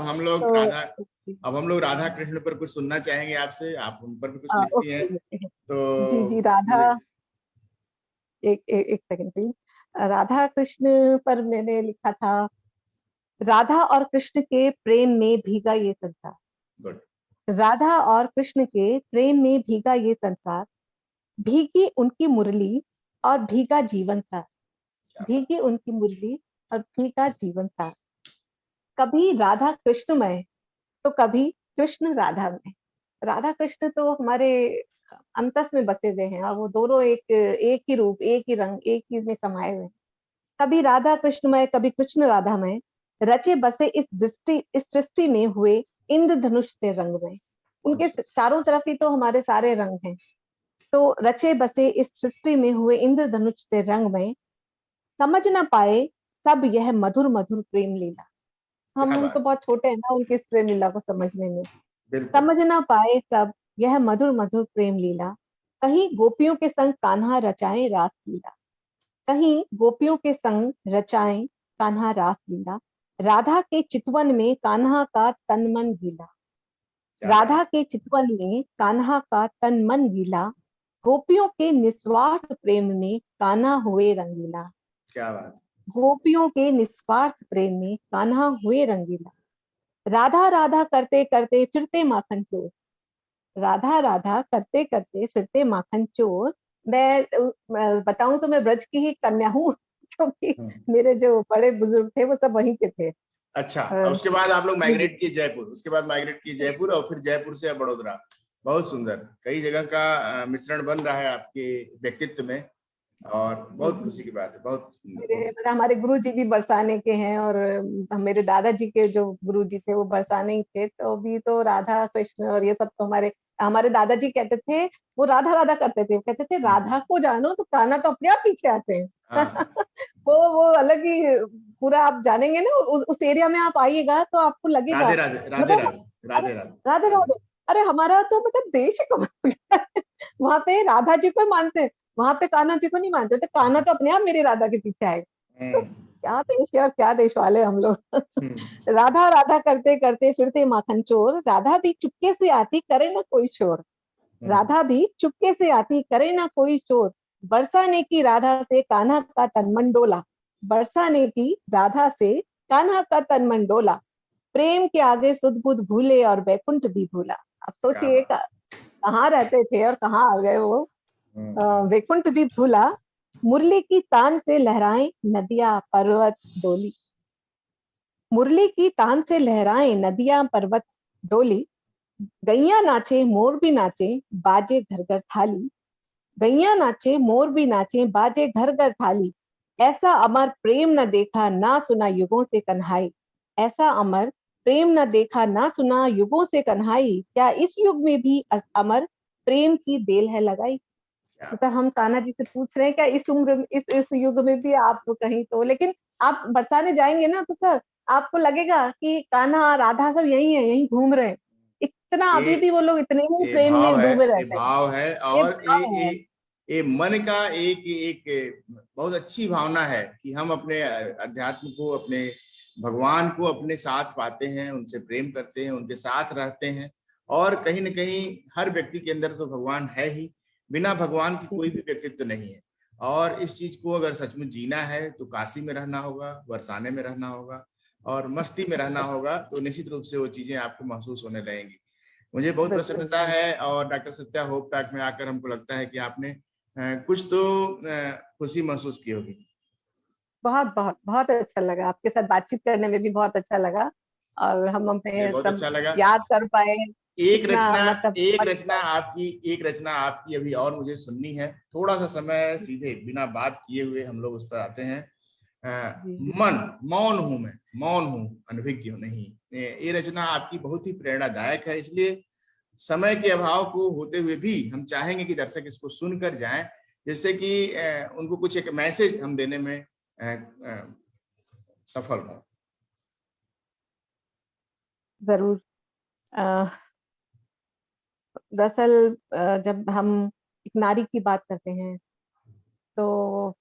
अब हम लोग राधा कृष्ण पर कुछ सुनना चाहेंगे आपसे, आप उन पर भी कुछ लिखती हैं
ओके। जी
तो
जी, राधा,
मुझे।
एक सेकंड प्लीज। राधा कृष्ण पर मैंने लिखा था, राधा और कृष्ण के प्रेम में भीगा ये संसार।
गुड।
राधा और कृष्ण के प्रेम में भीगा ये संसार, भीगी उनकी मुरली और भीगा जीवन सार।
क्या बात।
भीगी उनकी मुरली और भीगा जीवन सार। कभी राधा कृष्णमय तो कभी कृष्ण राधा में। राधा कृष्ण तो हमारे अंतस में बसे हुए हैं, और वो दोनों एक एक ही रूप, एक ही रंग, एक ही में समाये हुए हैं। कभी राधा कृष्णमय, कभी कृष्ण राधामय, रचे बसे इस सृष्टि में हुए इंद्रधनुष से रंगमय। उनके
अच्छा,
चारों तरफ ही तो हमारे सारे रंग हैं। तो रचे बसे इस सृष्टि में हुए इंद्रधनुष से रंगमय, समझ ना पाए सब यह मधुर मधुर प्रेम लीला।
क्या
हम तो
बात।
बहुत छोटे हैं ना उनकी इस प्रेम लीला को समझने में।
बिल्कुल।
समझ ना पाए सब यह मधुर मधुर प्रेम लीला, कहीं गोपियों के संग कान्हा रचाए रास लीला। कहीं गोपियों के संग रचाए कान्हा रास लीला, राधा के चितवन में कान्हा का तन मन गीला।
क्या बात।
राधा के चितवन में कान्हा का तन मन गीला, गोपियों के निस्वार्थ प्रेम में कान्हा हुए रंगीला।
क्या बात।
गोपियों के निस्वार्थ प्रेम में कान्हा हुए रंगीला। राधा राधा करते करते फिरते माखन चोर। राधा राधा करते करते फिरते माखन चोर। मैं बताऊं तो मैं ब्रज की ही कन्या हूँ क्योंकि
हम्म।
मेरे जो बड़े बुजुर्ग थे वो सब वहीं के थे।
अच्छा, और उसके बाद आप लोग
जी जी।
माइग्रेट किए जयपुर, उसके बाद माइग्रेट किए जयपुर और फिर जयपुर से बड़ौदा। बहुत सुंदर, कई जगह का मिश्रण बन रहा है आपके व्यक्तित्व में, और
जी
बहुत खुशी
जी।
की बात है। बहुत सुंदर,
मेरे
बहुत
मतलब हमारे गुरु जी भी बरसाने के हैं, और मेरे दादाजी के जो गुरु जी थे वो बरसाने ही थे। तो भी तो राधा कृष्ण और ये सब तो हमारे हमारे दादाजी कहते थे, वो राधा राधा करते थे, वो कहते थे
सुंदर।
राधा को जानो तो कान्हा तो अपने आप पीछे आते हैं।
हाँ।
वो अलग ही पूरा, आप जानेंगे ना उस एरिया में आप आइएगा तो आपको लगेगा
राधे राधे, राधे
मतलब,
राधे,
अरे
राधे राधे,
राधे
राधे।
राधे, अरे हमारा तो मतलब देश ही कमाल हो गया है। वहां पे राधा जी को ही मानते हैं, वहां पे कान्हा जी को नहीं मानते, तो कान्हा तो अपने आप मेरी राधा के पीछे आएगा। तो
हम्म।
क्या देश है और क्या देश वाले हम लोग।
हम्म।
राधा राधा करते करते फिरते माखन चोर, राधा भी चुपके से आती करे ना कोई शोर।
हम्म।
राधा भी चुपके से आती करे ना कोई शोर, बरसाने की राधा से कान्हा का तन मन डोला। बरसाने की राधा से कान्हा का तन मन डोला, प्रेम के आगे सुध बुध भूले और बैकुंठ भी भूला। अब
क्या
सोचिए
बात।
कहाँ रहते थे और कहाँ आ गए वो।
हम्म।
वैकुंठ भी भूला, मुरली की तान से लहराए नदियां पर्वत डोली। मुरली की तान से लहराए नदियां पर्वत डोली, गैया नाचे मोर भी नाचे, बाजे घर घर थाली। गैया नाचे मोर भी नाचे, बाजे घर घर थाली। ऐसा अमर प्रेम न देखा ना सुना युगों से कन्हाई। ऐसा अमर प्रेम न देखा ना सुना युगों से कन्हाई, क्या इस युग में भी अमर प्रेम की बेल है लगाई।
क्या
मतलब
बात।
हम कान्हा जी से पूछ रहे हैं क्या इस उम्र में, इस युग में भी आप कहीं तो, लेकिन आप बरसाने जाएंगे ना तो सर आपको लगेगा कि कान्हा राधा सब यही है, यही घूम रहे हैं। इतना
ये
अभी भी वो लोग इतने ही
ये
प्रेम
भाव
में
है,
डूबे
ये
रहते हैं।
भाव है,
ये
और
भाव है।
ये मन का एक एक बहुत अच्छी भावना है कि हम अपने अध्यात्म को, अपने भगवान को अपने साथ पाते हैं, उनसे प्रेम करते हैं, उनके साथ रहते हैं। और कहीं ना कहीं हर व्यक्ति के अंदर तो भगवान है ही, बिना भगवान की कोई भी व्यक्तित्व तो नहीं है। और इस चीज को अगर सचमुच जीना है तो काशी में रहना होगा, बरसाने में रहना होगा, और मस्ती में रहना होगा, तो निश्चित रूप से वो चीजें आपको महसूस होने लगेंगी। मुझे बहुत
बिल्कुल।
प्रसन्नता है, और डॉक्टर सत्या होप टॉक में आकर हमको लगता है कि आपने कुछ तो खुशी महसूस की होगी।
बहुत बहुत बहुत अच्छा लगा आपके साथ बातचीत करने में भी, बहुत अच्छा लगा। और हम
मुझे
अपने
बहुत
सब
अच्छा लगा।
याद कर पाए।
एक
इतना
रचना
मतलब
एक
मजा
रचना
आया।
आपकी एक रचना आपकी अभी और मुझे सुननी है। थोड़ा सा समय है, सीधे बिना बात किए हुए हम लोग उस पर आते हैं।
जी जी।
मन, मौन हूं मैं, मौन हूं, अनभिज्ञ हूं नहीं। ये रचना आपकी बहुत ही प्रेरणादायक है, इसलिए समय के अभाव को होते हुए भी हम चाहेंगे कि दर्शक इसको सुनकर जाएं, जिससे कि उनको कुछ एक मैसेज हम देने में सफल हों।
जरूर। अ, दरअसल जब हम एक नारी की बात करते हैं तो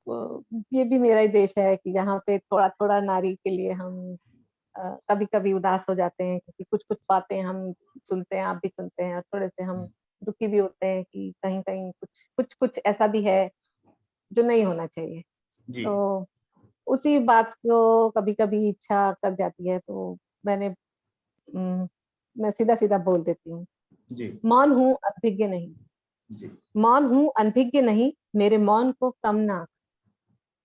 ये भी मेरा ही देश है कि यहाँ पे थोड़ा थोड़ा नारी के लिए हम कभी कभी उदास हो जाते हैं, क्योंकि कुछ कुछ बातें हम सुनते हैं, आप भी सुनते हैं, और थोड़े से हम दुखी भी होते हैं कि कहीं कहीं कुछ कुछ कुछ ऐसा भी है जो नहीं होना चाहिए।
जी
तो उसी बात को कभी कभी इच्छा कर जाती है, तो मैंने मैं सीधा सीधा बोल देती हूँ,
जी
मौन हूँ अनभिज्ञ नहीं,
जी
मौन हूँ अनभिज्ञ नहीं, मेरे मौन को कम ना,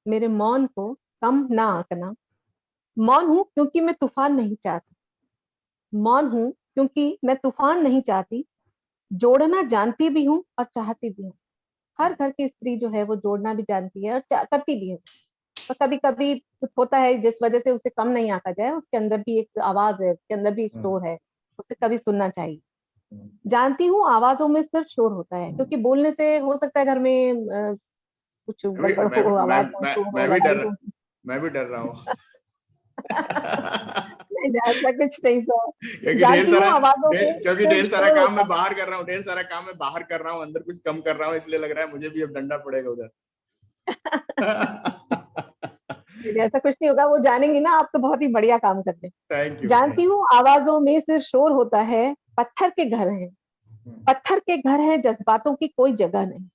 मेरे मौन को कम ना आंकना। मौन हूँ क्योंकि मैं तूफान नहीं चाहती, मौन हूँ क्योंकि मैं तूफान नहीं चाहती, जोड़ना जानती भी हूँ और चाहती भी हूँ। हर घर की स्त्री जो है वो जोड़ना भी जानती है और करती भी है। तो कभी कभी कुछ होता है जिस वजह से उसे कम नहीं आंका जाए, उसके अंदर भी एक आवाज है, उसके अंदर भी एक शोर है, उसे कभी सुनना चाहिए। जानती हूँ आवाजों में सिर्फ शोर होता है, क्योंकि बोलने से हो सकता है घर में कुछ
मैं भी
गड़बड़
मैं
हो,
मैं
आवाज हो,
मैं
शोर हो,
मैं भी
लड़ाई
डर
हो।
मैं भी डर रहा हूँ।
नहीं, ऐसा कुछ नहीं सर।
क्योंकि
जानती हूँ आवाजों में सिर्फ
ढेर सारा
शोर
काम
होता
मैं बाहर कर रहा हूँ, ढेर सारा काम मैं बाहर कर रहा हूँ, अंदर कुछ कम कर रहा हूँ, इसलिए लग रहा है मुझे भी अब डंडा पड़ेगा उधर।
है। ऐसा कुछ नहीं होगा, वो जानेंगी ना, आप तो बहुत ही बढ़िया काम करते
थैंक
हैं।
यू
जानती
थैंक
हूँ आवाजों में सिर्फ शोर होता है, पत्थर के घर हैं,
यू।
पत्थर के घर हैं, जज्बातों की कोई जगह नहीं।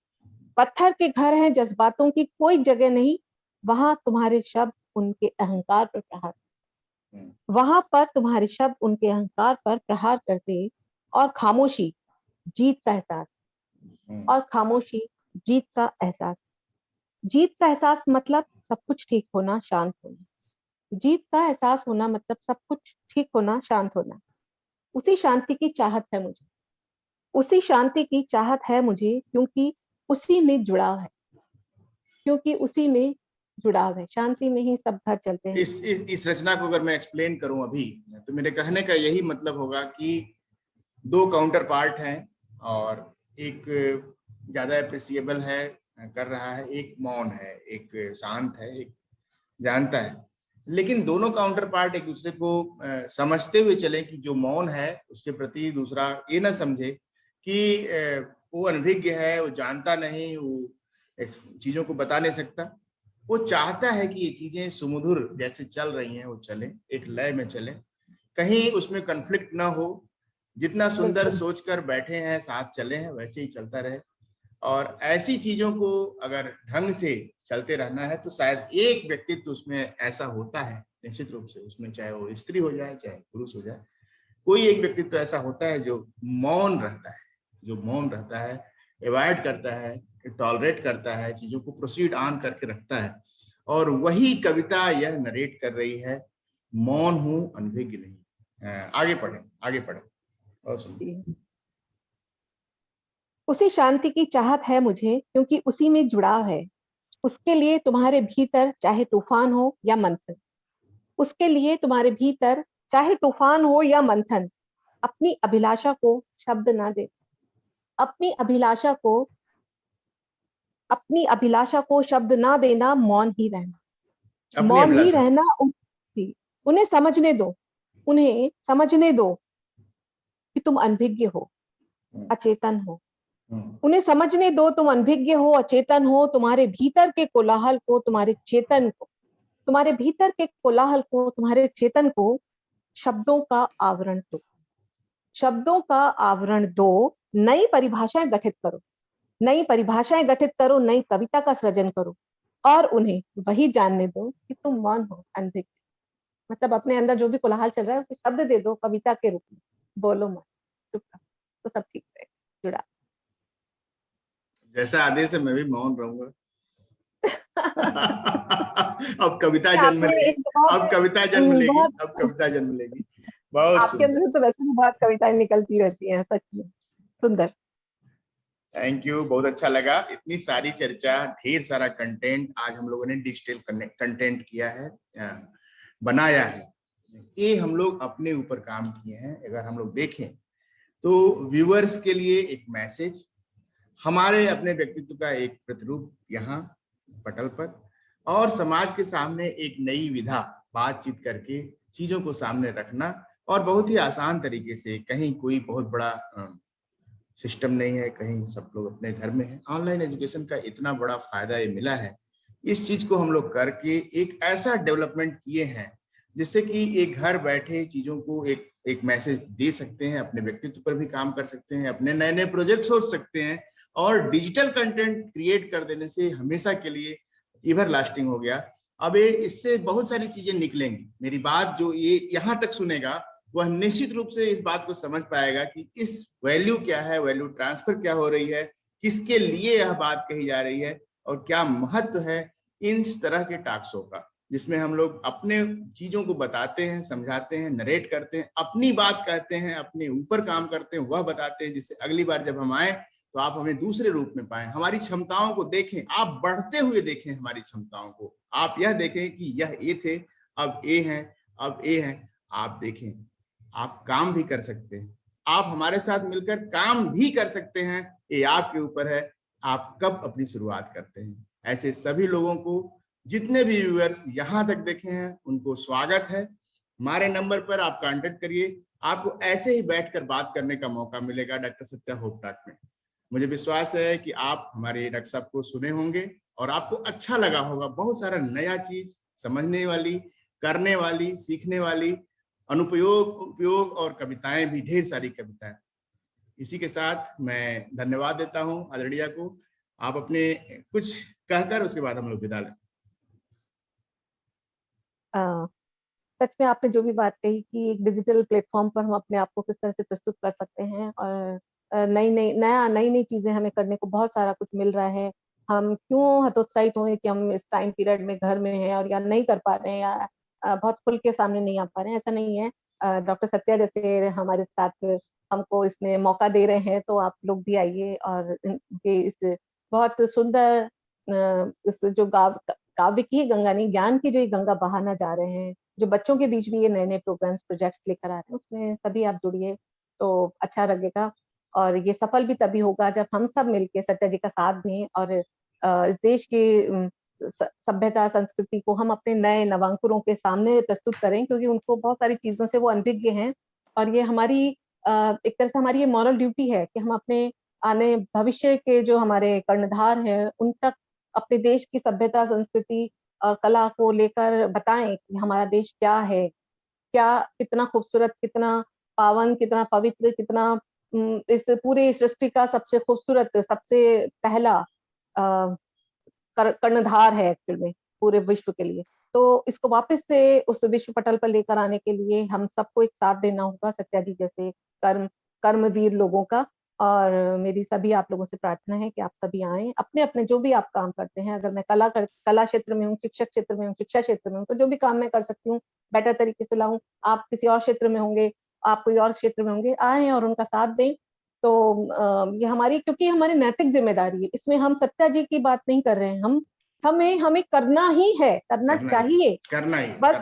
पत्थर के घर हैं, जज्बातों की कोई जगह नहीं, वहां तुम्हारे शब्द उनके अहंकार पर प्रहार, वहां पर तुम्हारे शब्द उनके अहंकार पर प्रहार करते। और खामोशी जीत का एहसास, और खामोशी जीत का एहसास। जीत का एहसास मतलब सब कुछ ठीक होना, शांत होना। जीत का एहसास होना मतलब सब कुछ ठीक होना, शांत होना। उसी शांति की चाहत है मुझे, उसी शांति की चाहत है मुझे, क्योंकि उसी में जुड़ाव है, क्योंकि उसी में जुड़ाव है। शांति में ही सब घर चलते हैं।
इस रचना को अगर मैं एक्सप्लेन करूं अभी, तो मेरे कहने का यही मतलब होगा कि दो काउंटर पार्ट हैं, और एक ज्यादा अप्रिसिएबल है, कर रहा है, एक मौन है, एक शांत है, एक जानता है। लेकिन दोनों काउंटर पार्ट एक दूसरे को समझते हुए चले कि जो मौन है उसके प्रति दूसरा ये ना समझे कि वो अनभिज्ञ है, वो जानता नहीं, वो चीजों को बता नहीं सकता। वो चाहता है कि ये चीजें सुमधुर जैसे चल रही हैं वो चले, एक लय में चले, कहीं उसमें कन्फ्लिक्ट ना हो। जितना सुंदर
बिल्कुल।
सोचकर बैठे हैं, साथ चले हैं, वैसे ही चलता रहे। और ऐसी चीजों को अगर ढंग से चलते रहना है तो शायद एक व्यक्तित्व उसमें ऐसा होता है, निश्चित रूप से उसमें, चाहे वो स्त्री हो जाए चाहे पुरुष हो जाए, कोई एक व्यक्तित्व ऐसा होता है जो मौन रहता है, जो मौन रहता है, अवॉइड करता है, टॉलरेट करता है, चीजों को प्रोसीड ऑन करके रखता है। और वही कविता यह नरेट कर रही है, मौन हूं अनभिज्ञ नहीं। आगे पढ़े, आगे पढ़े और सुनिए।
उसी शांति की चाहत है मुझे, क्योंकि उसी में जुड़ाव है। उसके लिए तुम्हारे भीतर चाहे तूफान हो या मंथन, उसके लिए तुम्हारे भीतर चाहे तूफान हो या मंथन, अपनी अभिलाषा को शब्द ना दे, अपनी अभिलाषा को, अपनी अभिलाषा को शब्द ना देना, मौन ही रहना,
अपनी
मौन ही
अभिलाषा को।
रहना। उन्हें समझने दो, उन्हें समझने दो कि तुम अनभिज्ञ हो,
हम्म,
अचेतन हो।
हम्म,
उन्हें समझने दो तुम अनभिज्ञ हो, अचेतन हो। तुम्हारे भीतर के कोलाहल को, तुम्हारे चेतन को, तुम्हारे भीतर के कोलाहल को, तुम्हारे चेतन को शब्दों का आवरण दो, शब्दों का आवरण दो। नई परिभाषाएं गठित करो, नई परिभाषाएं गठित करो, नई कविता का सृजन करो, और उन्हें वही जानने दो कि तुम मौन हो, अनभिज्ञ। मतलब अपने अंदर जो भी कोलाहल चल रहा है उसे शब्द दे दो कविता के रूप में, बोलो मत, चुप रहो, तो सब ठीक रहेगा, जुड़ा।
जैसा आदेश है मैं भी मौन रहूंगा। अब कविता जन्म
आपने
लेगी,
एक बहुत
अब कविता जन्म लेगी,
बहुत
अब कविता जन्म लेगी। बहुत
आपके अंदर
सुंदर।
से तो वैसे भी बहुत कविताएं निकलती रहती हैं, सच में सुंदर।
थैंक यू, बहुत अच्छा लगा। इतनी सारी चर्चा, ढेर सारा कंटेंट आज हम लोगों ने डिजिटल कंटेंट किया है, बनाया है। ये हम लोग अपने ऊपर काम किए हैं। अगर हम लोग देखें तो व्यूअर्स के लिए एक मैसेज, हमारे अपने व्यक्तित्व का एक प्रतिरूप यहाँ पटल पर, और समाज के सामने एक नई विधा बातचीत करके चीजों को सामने रखना, और बहुत ही आसान तरीके से। कहीं कोई बहुत बड़ा सिस्टम नहीं है, कहीं सब लोग अपने घर में हैं। ऑनलाइन एजुकेशन का इतना बड़ा फायदा ये मिला है इस चीज को हम लोग करके एक ऐसा डेवलपमेंट किए हैं जिससे कि एक घर बैठे चीजों को एक मैसेज दे सकते हैं, अपने व्यक्तित्व पर भी काम कर सकते हैं, अपने नए नए प्रोजेक्ट सोच सकते हैं, और डिजिटल कंटेंट क्रिएट कर देने से हमेशा के लिए एवर लास्टिंग हो गया। अब ये इससे बहुत सारी चीजें निकलेंगी। मेरी बात जो ये यहाँ तक सुनेगा वह निश्चित रूप से इस बात को समझ पाएगा कि इस वैल्यू क्या है, वैल्यू ट्रांसफर क्या हो रही है, किसके लिए यह बात कही जा रही है, और क्या महत्व है इस तरह के टॉक शो का, जिसमें हम लोग अपने चीजों को बताते हैं, समझाते हैं, नरेट करते हैं, अपनी बात कहते हैं, अपने ऊपर काम करते हैं, वह बताते हैं, जिससे अगली बार जब हम आए तो आप हमें दूसरे रूप में पाएं, हमारी क्षमताओं को देखें, आप बढ़ते हुए देखें हमारी क्षमताओं को, आप यह देखें कि यह ए थे, अब ए हैं, अब ए हैं, आप देखें आप काम भी कर सकते हैं, आप हमारे साथ मिलकर काम भी कर सकते हैं, ये आपके ऊपर है, आप कब अपनी शुरुआत करते हैं। ऐसे सभी लोगों को, जितने भी व्यूअर्स यहाँ तक देखे हैं, उनको स्वागत है। हमारे नंबर पर आप कांटेक्ट करिए, आपको ऐसे ही बैठकर बात करने का मौका मिलेगा डॉक्टर सत्या होप टॉक में। मुझे विश्वास है कि आप हमारे डॉक्टर साहब को सुने होंगे और आपको अच्छा लगा होगा, बहुत सारा नया चीज समझने वाली, करने वाली, सीखने वाली, अनुपयोग, उपयोग और कविताएं भी, ढेर सारी कविताएं। इसी के साथ मैं धन्यवाद देता हूं आदरणीय को। आप अपने कुछ कहकर उसके बाद हम लोग विदा लें।
सच में आपने जो भी बात कही कि एक डिजिटल प्लेटफॉर्म पर हम अपने आप को किस तरह से प्रस्तुत कर सकते हैं, और नई नई चीजें हमें करने को बहुत सारा कुछ मिल रहा है। हम क्यों हतोत्साहित हुए कि हम इस टाइम पीरियड में घर में हैं और या नहीं कर पा रहे हैं, या बहुत खुल के सामने नहीं आ पा रहे हैं, ऐसा नहीं है। डॉक्टर सत्या जैसे हमारे साथ हमको इसमें मौका दे रहे हैं, तो आप लोग भी आइए और इनके इस बहुत सुंदर इस जो काव्य की गंगा नहीं, ज्ञान की जो ये गंगा बहाना जा रहे हैं, जो बच्चों के बीच भी ये नए नए प्रोग्राम्स, प्रोजेक्ट्स लेकर आ रहे हैं, उसमें सभी आप जुड़िए तो अच्छा लगेगा। और ये सफल भी तभी होगा जब हम सब मिलके सत्या जी का साथ दें, और इस देश की सभ्यता, संस्कृति को हम अपने नए नवांकुरों के सामने प्रस्तुत करें, क्योंकि उनको बहुत सारी चीजों से वो अनभिज्ञ हैं। और ये हमारी एक तरह से हमारी ये मॉरल ड्यूटी है कि हम अपने आने भविष्य के जो हमारे कर्णधार हैं उन तक अपने देश की सभ्यता, संस्कृति और कला को लेकर बताएं कि हमारा देश क्या है, क्या कितना खूबसूरत, कितना पावन, कितना पवित्र, कितना इस पूरी सृष्टि का सबसे खूबसूरत, सबसे पहला कर्णधार है एक्चुअल में पूरे विश्व के लिए। तो इसको वापस से उस विश्व पटल पर लेकर आने के लिए हम सबको एक साथ देना होगा, सत्या जी जैसे कर्मवीर लोगों का। और मेरी सभी आप लोगों से प्रार्थना है कि आप सभी आएं, अपने अपने जो भी आप काम करते हैं, अगर मैं कला क्षेत्र में हूँ, शिक्षक क्षेत्र में हूँ, शिक्षा क्षेत्र में हूँ, तो जो भी काम मैं कर सकती हूँ बेटर तरीके से लाऊं। आप किसी और क्षेत्र में होंगे, आप कोई और क्षेत्र में होंगे, आए और उनका साथ दें। तो ये हमारी, क्योंकि हमारी नैतिक जिम्मेदारी है, इसमें हम सत्या जी की बात नहीं कर रहे हैं, हमें हमें करना ही है, करना चाहिए,
करना ही
बस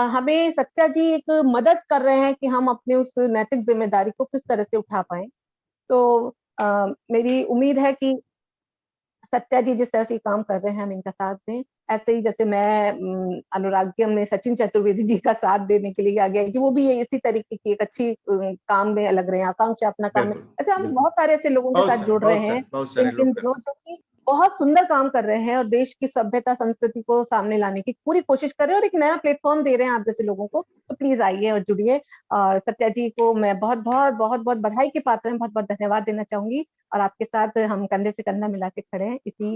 हमें सत्या जी एक मदद कर रहे हैं कि हम अपने उस नैतिक जिम्मेदारी को किस तरह से उठा पाए। तो मेरी उम्मीद है कि सत्या जी जिस तरह से काम कर रहे हैं हम इनका साथ दें। ऐसे ही जैसे मैं अनुराग्यम में सचिन चतुर्वेदी जी का साथ देने के लिए आ गया कि वो भी ये इसी तरीके की एक अच्छी काम में लग रहे हैं, आकांक्षा अपना काम में। ऐसे हम बहुत सारे ऐसे लोगों के साथ जुड़ रहे हैं इन दिनों, जो कि बहुत सुंदर काम कर रहे हैं और देश की सभ्यता, संस्कृति को सामने लाने की पूरी कोशिश कर रहे हैं और एक नया प्लेटफॉर्म दे रहे हैं आप जैसे लोगों को। तो प्लीज आइए और जुड़िए। और सत्या जी को मैं बहुत बहुत बहुत बहुत बधाई के पात्र हैं, बहुत बहुत धन्यवाद देना चाहूंगी। और आपके साथ हम कंधे से कंधा मिला के खड़े हैं। इसी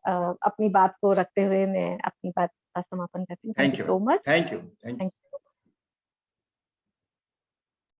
अपनी बात को रखते हुए मैं अपनी बात का समापन करती हूँ। Thank you so much.
Thank you.